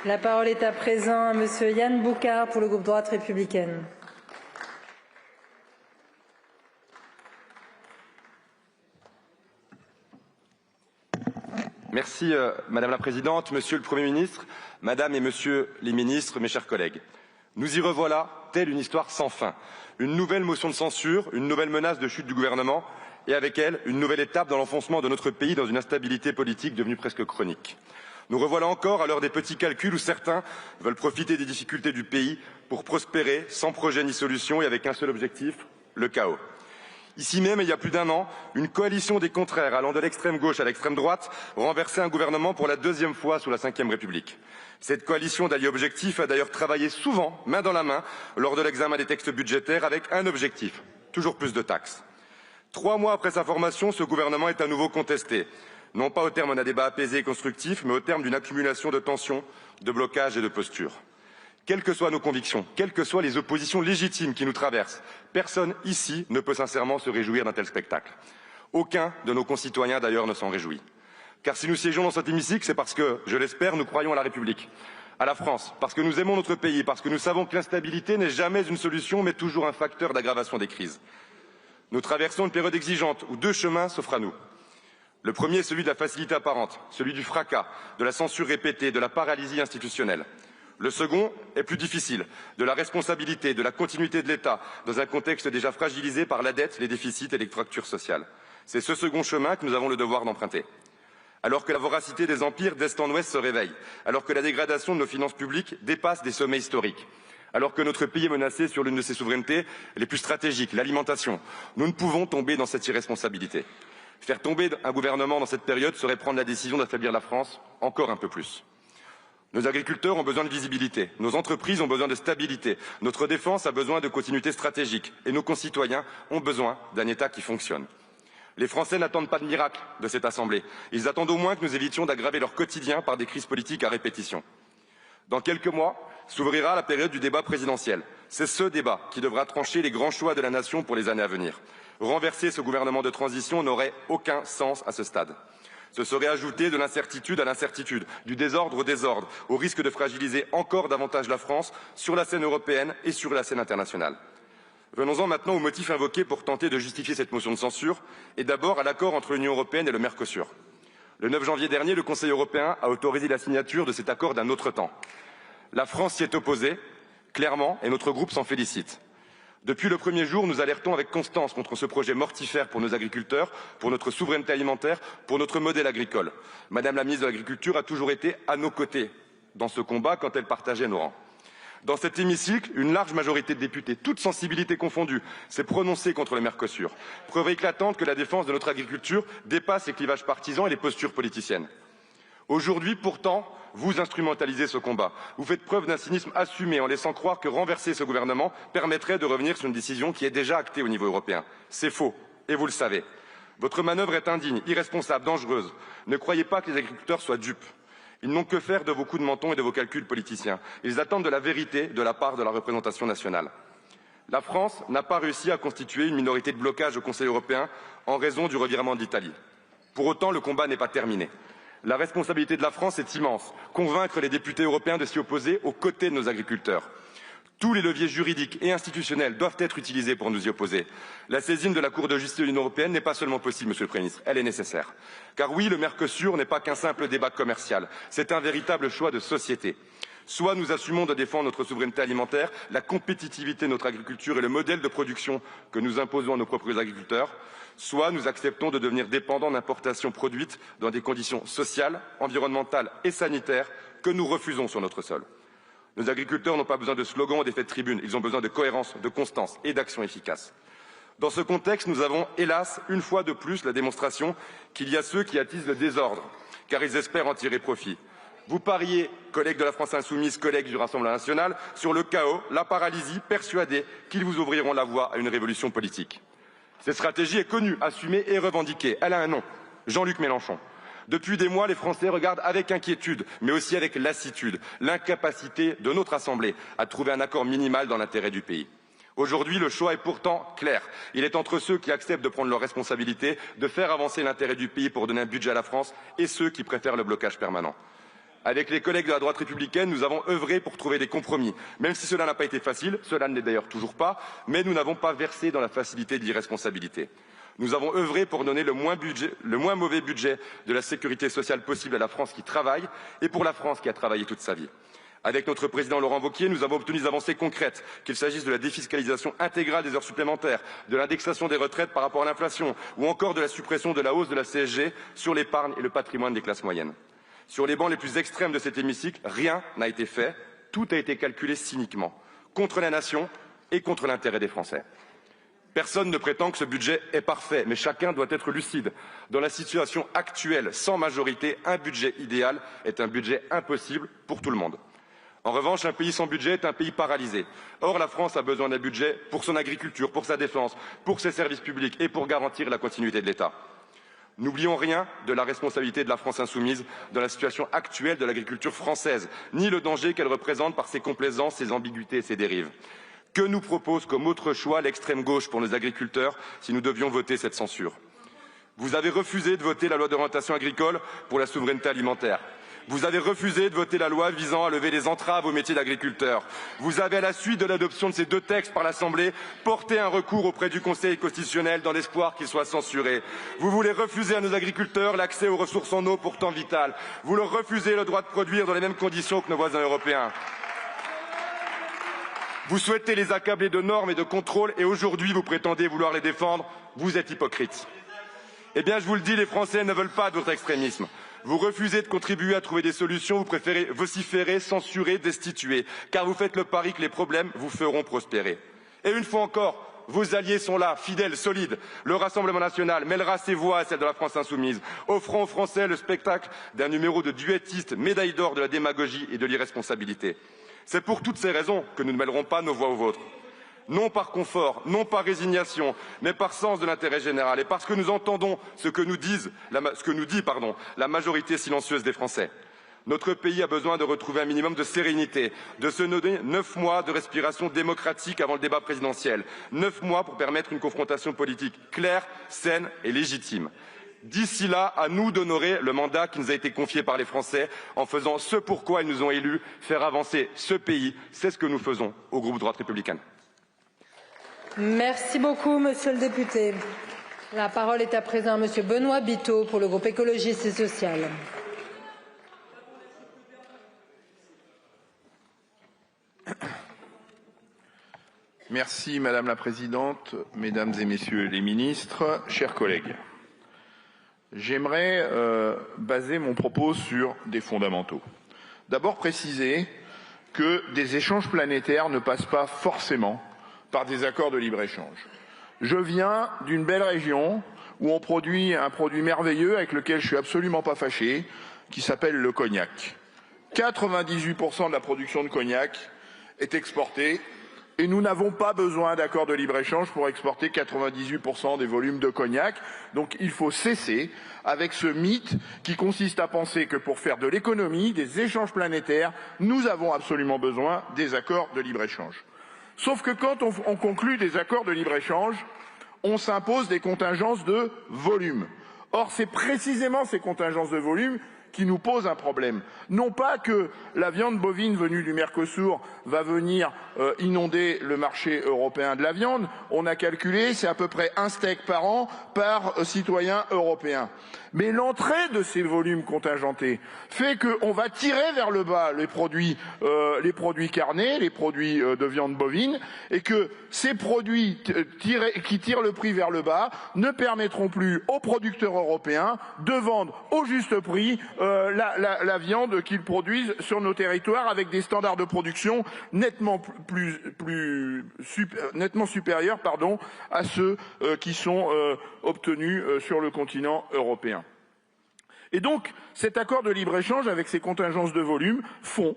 Speaker 2: La parole est à présent à Monsieur Yann Boucard pour le groupe Droite républicaine.
Speaker 12: Merci Madame la Présidente, Monsieur le Premier ministre, Madame et Monsieur les ministres, mes chers collègues. Nous y revoilà, telle une histoire sans fin. Une nouvelle motion de censure, une nouvelle menace de chute du gouvernement et avec elle, une nouvelle étape dans l'enfoncement de notre pays dans une instabilité politique devenue presque chronique. Nous revoilà encore à l'heure des petits calculs où certains veulent profiter des difficultés du pays pour prospérer sans projet ni solution et avec un seul objectif, le chaos. Ici même, il y a plus d'un an, une coalition des contraires allant de l'extrême gauche à l'extrême droite renversait un gouvernement pour la deuxième fois sous la Ve République. Cette coalition d'alliés objectifs a d'ailleurs travaillé souvent, main dans la main, lors de l'examen des textes budgétaires avec un objectif, toujours plus de taxes. 3 mois après sa formation, ce gouvernement est à nouveau contesté, non pas au terme d'un débat apaisé et constructif, mais au terme d'une accumulation de tensions, de blocages et de postures. Quelles que soient nos convictions, quelles que soient les oppositions légitimes qui nous traversent, personne ici ne peut sincèrement se réjouir d'un tel spectacle. Aucun de nos concitoyens d'ailleurs ne s'en réjouit. Car si nous siégeons dans cet hémicycle, c'est parce que, je l'espère, nous croyons à la République, à la France, parce que nous aimons notre pays, parce que nous savons que l'instabilité n'est jamais une solution, mais toujours un facteur d'aggravation des crises. Nous traversons une période exigeante où deux chemins s'offrent à nous. Le premier est celui de la facilité apparente, celui du fracas, de la censure répétée, de la paralysie institutionnelle. Le second est plus difficile, de la responsabilité, de la continuité de l'État, dans un contexte déjà fragilisé par la dette, les déficits et les fractures sociales. C'est ce second chemin que nous avons le devoir d'emprunter. Alors que la voracité des empires d'Est en Ouest se réveille, alors que la dégradation de nos finances publiques dépasse des sommets historiques, alors que notre pays est menacé sur l'une de ses souverainetés les plus stratégiques, l'alimentation, nous ne pouvons tomber dans cette irresponsabilité. Faire tomber un gouvernement dans cette période serait prendre la décision d'affaiblir la France encore un peu plus. Nos agriculteurs ont besoin de visibilité, nos entreprises ont besoin de stabilité, notre défense a besoin de continuité stratégique et nos concitoyens ont besoin d'un État qui fonctionne. Les Français n'attendent pas de miracle de cette Assemblée. Ils attendent au moins que nous évitions d'aggraver leur quotidien par des crises politiques à répétition. Dans quelques mois, s'ouvrira la période du débat présidentiel. C'est ce débat qui devra trancher les grands choix de la nation pour les années à venir. Renverser ce gouvernement de transition n'aurait aucun sens à ce stade. Ce serait ajouter de l'incertitude à l'incertitude, du désordre au désordre, au risque de fragiliser encore davantage la France sur la scène européenne et sur la scène internationale. Venons-en maintenant aux motifs invoqués pour tenter de justifier cette motion de censure, et d'abord à l'accord entre l'Union européenne et le Mercosur. Le 9 janvier dernier, le Conseil européen a autorisé la signature de cet accord d'un autre temps. La France s'y est opposée, clairement, et notre groupe s'en félicite. Depuis le premier jour, nous alertons avec constance contre ce projet mortifère pour nos agriculteurs, pour notre souveraineté alimentaire, pour notre modèle agricole. Madame la ministre de l'Agriculture a toujours été à nos côtés dans ce combat quand elle partageait nos rangs. Dans cet hémicycle, une large majorité de députés, toutes sensibilités confondues, s'est prononcée contre le Mercosur. Preuve éclatante que la défense de notre agriculture dépasse les clivages partisans et les postures politiciennes. Aujourd'hui, pourtant, vous instrumentalisez ce combat. Vous faites preuve d'un cynisme assumé en laissant croire que renverser ce gouvernement permettrait de revenir sur une décision qui est déjà actée au niveau européen. C'est faux, et vous le savez. Votre manœuvre est indigne, irresponsable, dangereuse. Ne croyez pas que les agriculteurs soient dupes. Ils n'ont que faire de vos coups de menton et de vos calculs politiciens. Ils attendent de la vérité de la part de la représentation nationale. La France n'a pas réussi à constituer une minorité de blocage au Conseil européen en raison du revirement de l'Italie. Pour autant, le combat n'est pas terminé. La responsabilité de la France est immense. Convaincre les députés européens de s'y opposer aux côtés de nos agriculteurs. Tous les leviers juridiques et institutionnels doivent être utilisés pour nous y opposer. La saisine de la Cour de justice de l'Union européenne n'est pas seulement possible, Monsieur le Premier ministre, elle est nécessaire. Car oui, le Mercosur n'est pas qu'un simple débat commercial, c'est un véritable choix de société. Soit nous assumons de défendre notre souveraineté alimentaire, la compétitivité de notre agriculture et le modèle de production que nous imposons à nos propres agriculteurs, soit nous acceptons de devenir dépendants d'importations produites dans des conditions sociales, environnementales et sanitaires que nous refusons sur notre sol. Nos agriculteurs n'ont pas besoin de slogans ou d'effets de tribune, ils ont besoin de cohérence, de constance et d'action efficace. Dans ce contexte, nous avons, hélas, une fois de plus, la démonstration qu'il y a ceux qui attisent le désordre, car ils espèrent en tirer profit. Vous pariez, collègues de la France Insoumise, collègues du Rassemblement national, sur le chaos, la paralysie, persuadés qu'ils vous ouvriront la voie à une révolution politique. Cette stratégie est connue, assumée et revendiquée. Elle a un nom, Jean-Luc Mélenchon. Depuis des mois, les Français regardent avec inquiétude, mais aussi avec lassitude, l'incapacité de notre Assemblée à trouver un accord minimal dans l'intérêt du pays. Aujourd'hui, le choix est pourtant clair. Il est entre ceux qui acceptent de prendre leurs responsabilités, de faire avancer l'intérêt du pays pour donner un budget à la France, et ceux qui préfèrent le blocage permanent. Avec les collègues de la droite républicaine, nous avons œuvré pour trouver des compromis. Même si cela n'a pas été facile, cela ne l'est d'ailleurs toujours pas, mais nous n'avons pas versé dans la facilité de l'irresponsabilité. Nous avons œuvré pour donner le moins mauvais budget de la sécurité sociale possible à la France qui travaille et pour la France qui a travaillé toute sa vie. Avec notre président Laurent Wauquiez, nous avons obtenu des avancées concrètes, qu'il s'agisse de la défiscalisation intégrale des heures supplémentaires, de l'indexation des retraites par rapport à l'inflation ou encore de la suppression de la hausse de la CSG sur l'épargne et le patrimoine des classes moyennes. Sur les bancs les plus extrêmes de cet hémicycle, rien n'a été fait, tout a été calculé cyniquement, contre la nation et contre l'intérêt des Français. Personne ne prétend que ce budget est parfait, mais chacun doit être lucide. Dans la situation actuelle, sans majorité, un budget idéal est un budget impossible pour tout le monde. En revanche, un pays sans budget est un pays paralysé. Or, la France a besoin d'un budget pour son agriculture, pour sa défense, pour ses services publics et pour garantir la continuité de l'État. N'oublions rien de la responsabilité de la France insoumise dans la situation actuelle de l'agriculture française, ni le danger qu'elle représente par ses complaisances, ses ambiguïtés et ses dérives. Que nous propose comme autre choix l'extrême gauche pour nos agriculteurs si nous devions voter cette censure? Vous avez refusé de voter la loi d'orientation agricole pour la souveraineté alimentaire. Vous avez refusé de voter la loi visant à lever les entraves au métier d'agriculteur. Vous avez, à la suite de l'adoption de ces deux textes par l'Assemblée, porté un recours auprès du Conseil constitutionnel dans l'espoir qu'ils soient censurés. Vous voulez refuser à nos agriculteurs l'accès aux ressources en eau pourtant vitales. Vous leur refusez le droit de produire dans les mêmes conditions que nos voisins européens. Vous souhaitez les accabler de normes et de contrôles et aujourd'hui vous prétendez vouloir les défendre. Vous êtes hypocrite. Eh bien, je vous le dis, les Français ne veulent pas de votre extrémisme. Vous refusez de contribuer à trouver des solutions, vous préférez vociférer, censurer, destituer, car vous faites le pari que les problèmes vous feront prospérer. Et une fois encore, vos alliés sont là, fidèles, solides. Le Rassemblement national mêlera ses voix à celles de la France insoumise, offrant aux Français le spectacle d'un numéro de duettiste, médaille d'or de la démagogie et de l'irresponsabilité. C'est pour toutes ces raisons que nous ne mêlerons pas nos voix aux vôtres. Non par confort, non par résignation, mais par sens de l'intérêt général et parce que nous entendons ce que nous dit la majorité silencieuse des Français. Notre pays a besoin de retrouver un minimum de sérénité, de se donner 9 mois de respiration démocratique avant le débat présidentiel, 9 mois pour permettre une confrontation politique claire, saine et légitime. D'ici là, à nous d'honorer le mandat qui nous a été confié par les Français en faisant ce pourquoi ils nous ont élus, faire avancer ce pays. C'est ce que nous faisons au groupe Droite républicaine.
Speaker 2: Merci beaucoup, monsieur le député. La parole est à présent à monsieur Benoît Biteau pour le groupe écologiste et social.
Speaker 13: Merci Madame la Présidente, Mesdames et Messieurs les ministres, chers collègues. J'aimerais baser mon propos sur des fondamentaux. D'abord préciser que des échanges planétaires ne passent pas forcément par des accords de libre-échange. Je viens d'une belle région où on produit un produit merveilleux avec lequel je suis absolument pas fâché, qui s'appelle le cognac. 98% de la production de cognac est exportée et nous n'avons pas besoin d'accords de libre-échange pour exporter 98% des volumes de cognac. Donc il faut cesser avec ce mythe qui consiste à penser que pour faire de l'économie, des échanges planétaires, nous avons absolument besoin des accords de libre-échange. Sauf que quand on conclut des accords de libre-échange, on s'impose des contingences de volume. Or, c'est précisément ces contingences de volume qui nous posent un problème. Non pas que la viande bovine venue du Mercosur va venir inonder le marché européen de la viande. On a calculé, c'est à peu près un steak par an par citoyen européen. Mais l'entrée de ces volumes contingentés fait qu'on va tirer vers le bas les produits carnés, les produits de viande bovine, et que ces produits qui tirent le prix vers le bas ne permettront plus aux producteurs européens de vendre au juste prix la viande qu'ils produisent sur nos territoires avec des standards de production nettement supérieurs à ceux qui sont obtenus sur le continent européen. Et donc, cet accord de libre-échange avec ces contingences de volume font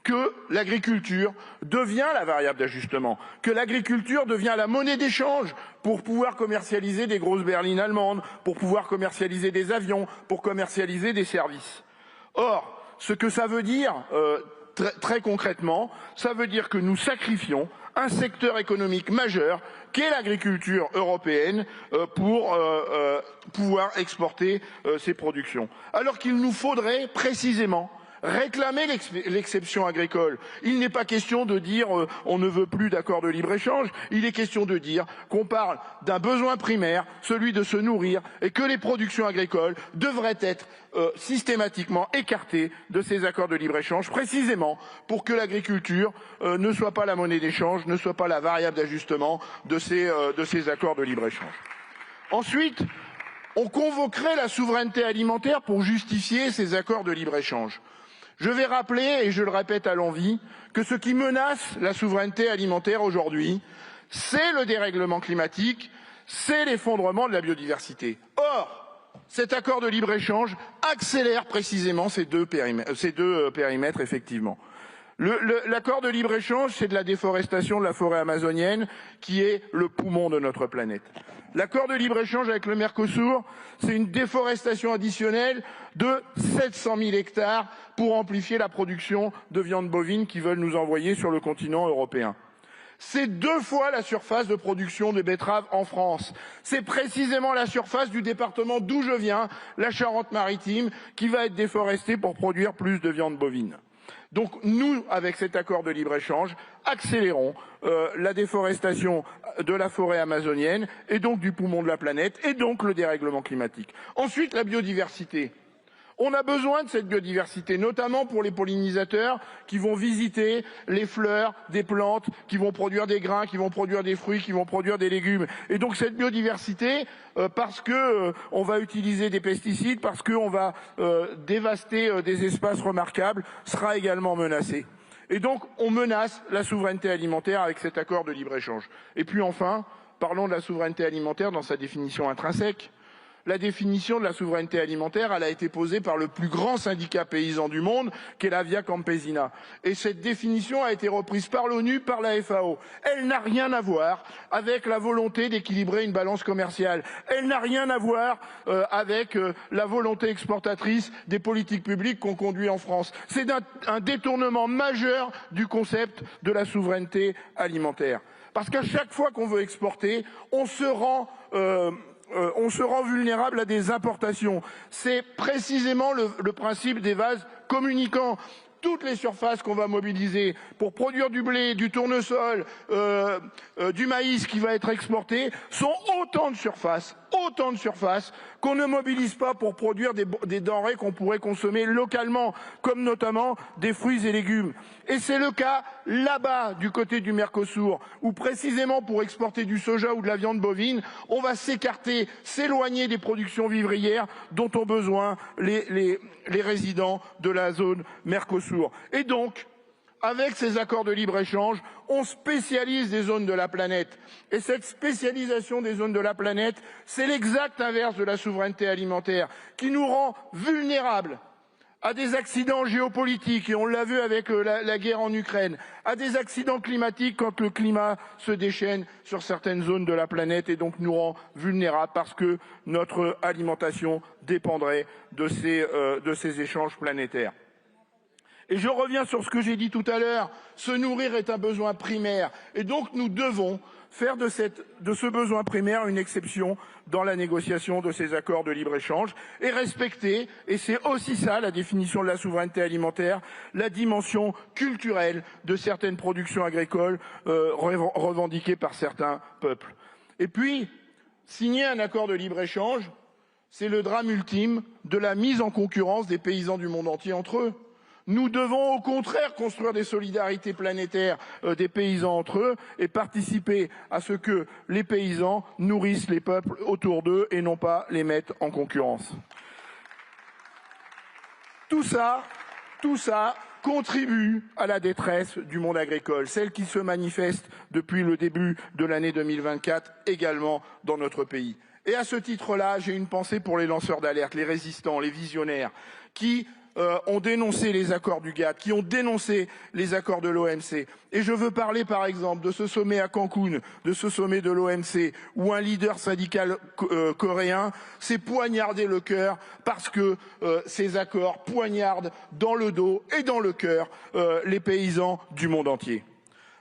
Speaker 13: que l'agriculture devient la variable d'ajustement, que l'agriculture devient la monnaie d'échange pour pouvoir commercialiser des grosses berlines allemandes, pour pouvoir commercialiser des avions, pour commercialiser des services. Or, ce que ça veut dire très concrètement, ça veut dire que nous sacrifions un secteur économique majeur qu'est l'agriculture européenne pour pouvoir exporter ses productions. Alors qu'il nous faudrait précisément réclamer l'exception agricole. Il n'est pas question de dire on ne veut plus d'accord de libre-échange, il est question de dire qu'on parle d'un besoin primaire, celui de se nourrir, et que les productions agricoles devraient être systématiquement écartées de ces accords de libre-échange, précisément pour que l'agriculture ne soit pas la monnaie d'échange, ne soit pas la variable d'ajustement de ces accords de libre-échange. Ensuite, on convoquerait la souveraineté alimentaire pour justifier ces accords de libre-échange. Je vais rappeler, et je le répète à l'envi, que ce qui menace la souveraineté alimentaire aujourd'hui, c'est le dérèglement climatique, c'est l'effondrement de la biodiversité. Or, cet accord de libre-échange accélère précisément ces deux périmètres, effectivement. L'accord de libre-échange, c'est de la déforestation de la forêt amazonienne qui est le poumon de notre planète. L'accord de libre-échange avec le Mercosur, c'est une déforestation additionnelle de 700 000 hectares pour amplifier la production de viande bovine qu'ils veulent nous envoyer sur le continent européen. C'est 2 fois la surface de production de betteraves en France. C'est précisément la surface du département d'où je viens, la Charente-Maritime, qui va être déforestée pour produire plus de viande bovine. Donc nous, avec cet accord de libre-échange, accélérons la déforestation de la forêt amazonienne et donc du poumon de la planète et donc le dérèglement climatique. Ensuite, la biodiversité. On a besoin de cette biodiversité, notamment pour les pollinisateurs qui vont visiter les fleurs des plantes, qui vont produire des grains, qui vont produire des fruits, qui vont produire des légumes. Et donc cette biodiversité, parce que on va utiliser des pesticides, parce qu'on va dévaster des espaces remarquables, sera également menacée. Et donc on menace la souveraineté alimentaire avec cet accord de libre-échange. Et puis enfin, parlons de la souveraineté alimentaire dans sa définition intrinsèque. La définition de la souveraineté alimentaire, elle a été posée par le plus grand syndicat paysan du monde, qui est la Via Campesina. Et cette définition a été reprise par l'ONU, par la FAO. Elle n'a rien à voir avec la volonté d'équilibrer une balance commerciale. Elle n'a rien à voir avec la volonté exportatrice des politiques publiques qu'on conduit en France. C'est un détournement majeur du concept de la souveraineté alimentaire. Parce qu'à chaque fois qu'on veut exporter, on se rend vulnérable à des importations. C'est précisément le principe des vases communicants. Toutes les surfaces qu'on va mobiliser pour produire du blé, du tournesol, du maïs qui va être exporté sont autant de surfaces qu'on ne mobilise pas pour produire des denrées qu'on pourrait consommer localement, comme notamment des fruits et légumes. Et c'est le cas là-bas, du côté du Mercosur, où précisément pour exporter du soja ou de la viande bovine, on va s'écarter, s'éloigner des productions vivrières dont ont besoin les résidents de la zone Mercosur. Et donc, avec ces accords de libre-échange, on spécialise des zones de la planète. Et cette spécialisation des zones de la planète, c'est l'exact inverse de la souveraineté alimentaire, qui nous rend vulnérables à des accidents géopolitiques, et on l'a vu avec la guerre en Ukraine, à des accidents climatiques quand le climat se déchaîne sur certaines zones de la planète et donc nous rend vulnérables parce que notre alimentation dépendrait de ces échanges planétaires. Et je reviens sur ce que j'ai dit tout à l'heure, se nourrir est un besoin primaire et donc nous devons faire de ce besoin primaire une exception dans la négociation de ces accords de libre-échange et respecter, et c'est aussi ça la définition de la souveraineté alimentaire, la dimension culturelle de certaines productions agricoles revendiquées par certains peuples. Et puis, signer un accord de libre-échange, c'est le drame ultime de la mise en concurrence des paysans du monde entier entre eux. Nous devons au contraire construire des solidarités planétaires des paysans entre eux et participer à ce que les paysans nourrissent les peuples autour d'eux et non pas les mettre en concurrence. Tout ça contribue à la détresse du monde agricole, celle qui se manifeste depuis le début de l'année 2024 également dans notre pays. Et à ce titre-là, j'ai une pensée pour les lanceurs d'alerte, les résistants, les visionnaires, qui ont dénoncé les accords du GATT, qui ont dénoncé les accords de l'OMC. Et je veux parler par exemple de ce sommet à Cancun, de ce sommet de l'OMC, où un leader syndical coréen s'est poignardé le cœur parce que ces accords poignardent dans le dos et dans le cœur les paysans du monde entier.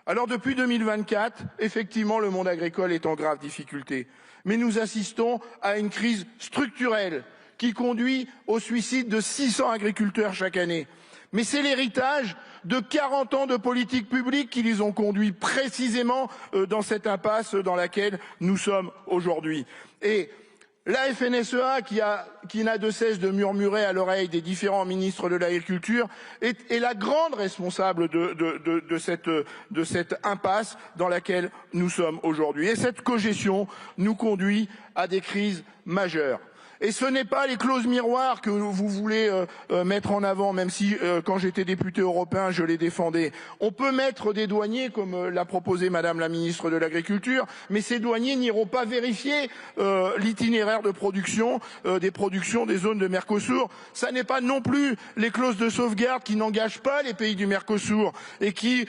Speaker 13: Alors depuis 2024, effectivement, le monde agricole est en grave difficulté. Mais nous assistons à une crise structurelle qui conduit au suicide de 600 agriculteurs chaque année. Mais c'est l'héritage de 40 ans de politique publique qui les ont conduits précisément dans cette impasse dans laquelle nous sommes aujourd'hui. Et la FNSEA, qui n'a de cesse de murmurer à l'oreille des différents ministres de l'Agriculture, est la grande responsable de cette impasse dans laquelle nous sommes aujourd'hui. Et cette cogestion nous conduit à des crises majeures. Et ce n'est pas les clauses miroirs que vous voulez mettre en avant, même si quand j'étais député européen, je les défendais. On peut mettre des douaniers, comme l'a proposé Madame la ministre de l'Agriculture, mais ces douaniers n'iront pas vérifier l'itinéraire de production des productions des zones de Mercosur. Ça n'est pas non plus les clauses de sauvegarde qui n'engagent pas les pays du Mercosur et qui,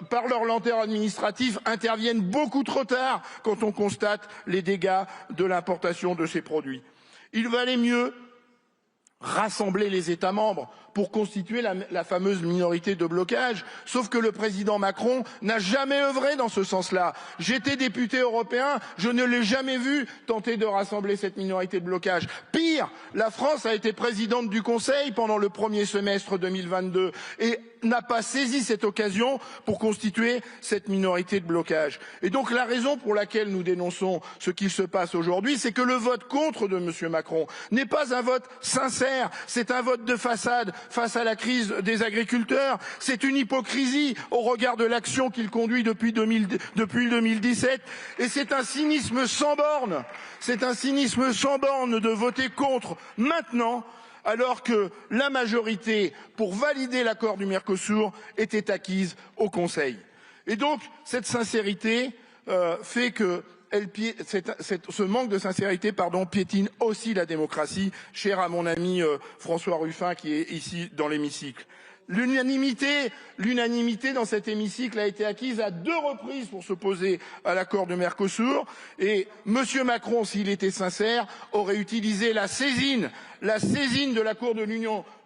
Speaker 13: par leur lenteur administrative, interviennent beaucoup trop tard quand on constate les dégâts de l'importation de ces produits. Il valait mieux rassembler les États membres pour constituer la fameuse minorité de blocage. Sauf que le président Macron n'a jamais œuvré dans ce sens-là. J'étais député européen, je ne l'ai jamais vu tenter de rassembler cette minorité de blocage. Pire, la France a été présidente du Conseil pendant le premier semestre 2022 et n'a pas saisi cette occasion pour constituer cette minorité de blocage. Et donc la raison pour laquelle nous dénonçons ce qu'il se passe aujourd'hui, c'est que le vote contre de M. Macron n'est pas un vote sincère, c'est un vote de façade face à la crise des agriculteurs. C'est une hypocrisie au regard de l'action qu'il conduit depuis 2017 et c'est un cynisme sans borne. C'est un cynisme sans borne de voter contre maintenant alors que la majorité pour valider l'accord du Mercosur était acquise au Conseil. Et donc cette sincérité fait que ce manque de sincérité piétine aussi la démocratie, chère à mon ami François Ruffin qui est ici dans l'hémicycle. L'unanimité dans cet hémicycle a été acquise à 2 reprises pour s'opposer à l'accord de Mercosur et M. Macron, s'il était sincère, aurait utilisé la saisine de la Cour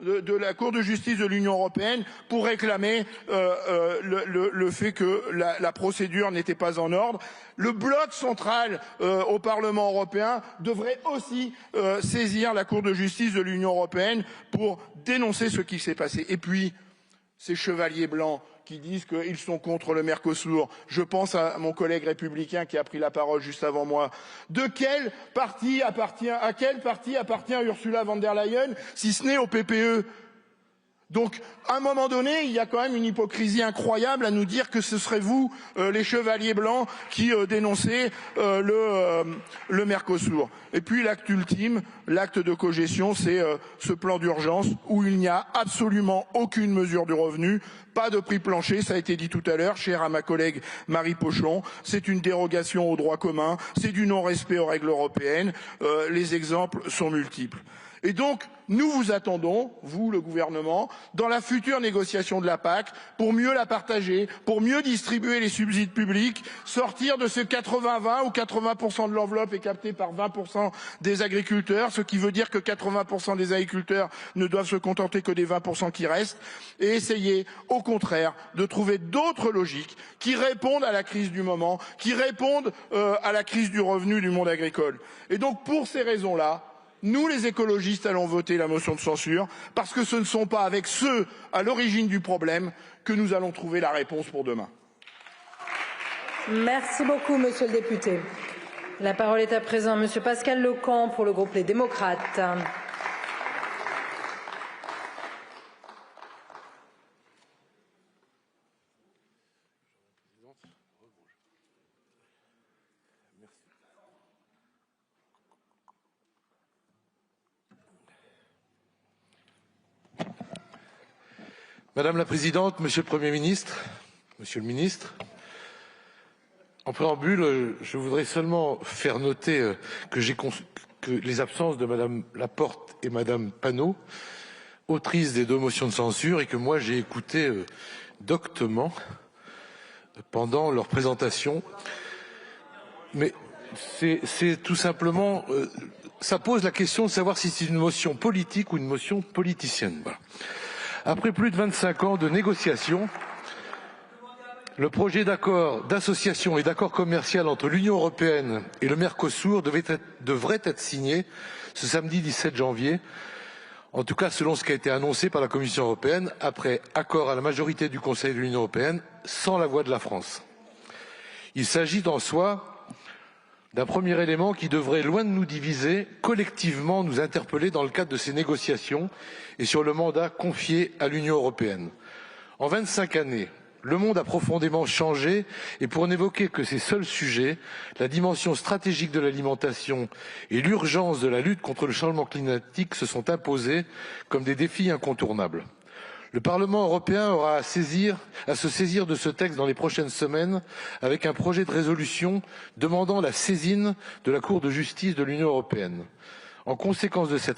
Speaker 13: la Cour de justice de l'Union européenne pour réclamer le fait que la procédure n'était pas en ordre. Le bloc central au Parlement européen devrait aussi saisir la Cour de justice de l'Union européenne pour dénoncer ce qui s'est passé. Et puis, ces chevaliers blancs qui disent qu'ils sont contre le Mercosur. Je pense à mon collègue républicain qui a pris la parole juste avant moi. À quel parti appartient Ursula von der Leyen, si ce n'est au PPE? Donc, à un moment donné, il y a quand même une hypocrisie incroyable à nous dire que ce serait vous, les chevaliers blancs, qui dénoncez le Mercosur. Et puis l'acte ultime, l'acte de cogestion, c'est ce plan d'urgence où il n'y a absolument aucune mesure de revenu, pas de prix plancher, ça a été dit tout à l'heure, cher à ma collègue Marie Pochon. C'est une dérogation au droit commun, c'est du non-respect aux règles européennes. Les exemples sont multiples. Et donc, nous vous attendons, vous, le gouvernement, dans la future négociation de la PAC, pour mieux la partager, pour mieux distribuer les subsides publics, sortir de ce 80-20 où 80% de l'enveloppe est captée par 20% des agriculteurs, ce qui veut dire que 80% des agriculteurs ne doivent se contenter que des 20% qui restent, et essayer, au contraire, de trouver d'autres logiques qui répondent à la crise du moment, qui répondent à la crise du revenu du monde agricole. Et donc, pour ces raisons-là, nous, les écologistes, allons voter la motion de censure parce que ce ne sont pas avec ceux à l'origine du problème que nous allons trouver la réponse pour demain.
Speaker 2: Merci beaucoup, monsieur le député. La parole est à présent monsieur Pascal Lecamp pour le groupe Les Démocrates.
Speaker 14: Madame la Présidente, Monsieur le Premier ministre, Monsieur le Ministre, en préambule, je voudrais seulement faire noter que les absences de Madame Laporte et Madame Panot, autrices des 2 motions de censure, et que moi j'ai écouté doctement pendant leur présentation. Mais c'est tout simplement, ça pose la question de savoir si c'est une motion politique ou une motion politicienne. Voilà. Après plus de 25 ans de négociations, le projet d'accord d'association et d'accord commercial entre l'Union européenne et le Mercosur devrait être signé ce samedi 17 janvier, en tout cas selon ce qui a été annoncé par la Commission européenne, après accord à la majorité du Conseil de l'Union européenne, sans la voix de la France. Il s'agit en soi d'un premier élément qui devrait, loin de nous diviser, collectivement nous interpeller dans le cadre de ces négociations et sur le mandat confié à l'Union européenne. En 25 années, le monde a profondément changé et pour n'évoquer que ces seuls sujets, la dimension stratégique de l'alimentation et l'urgence de la lutte contre le changement climatique se sont imposés comme des défis incontournables. Le Parlement européen aura à se saisir de ce texte dans les prochaines semaines avec un projet de résolution demandant la saisine de la Cour de justice de l'Union européenne. En conséquence de cet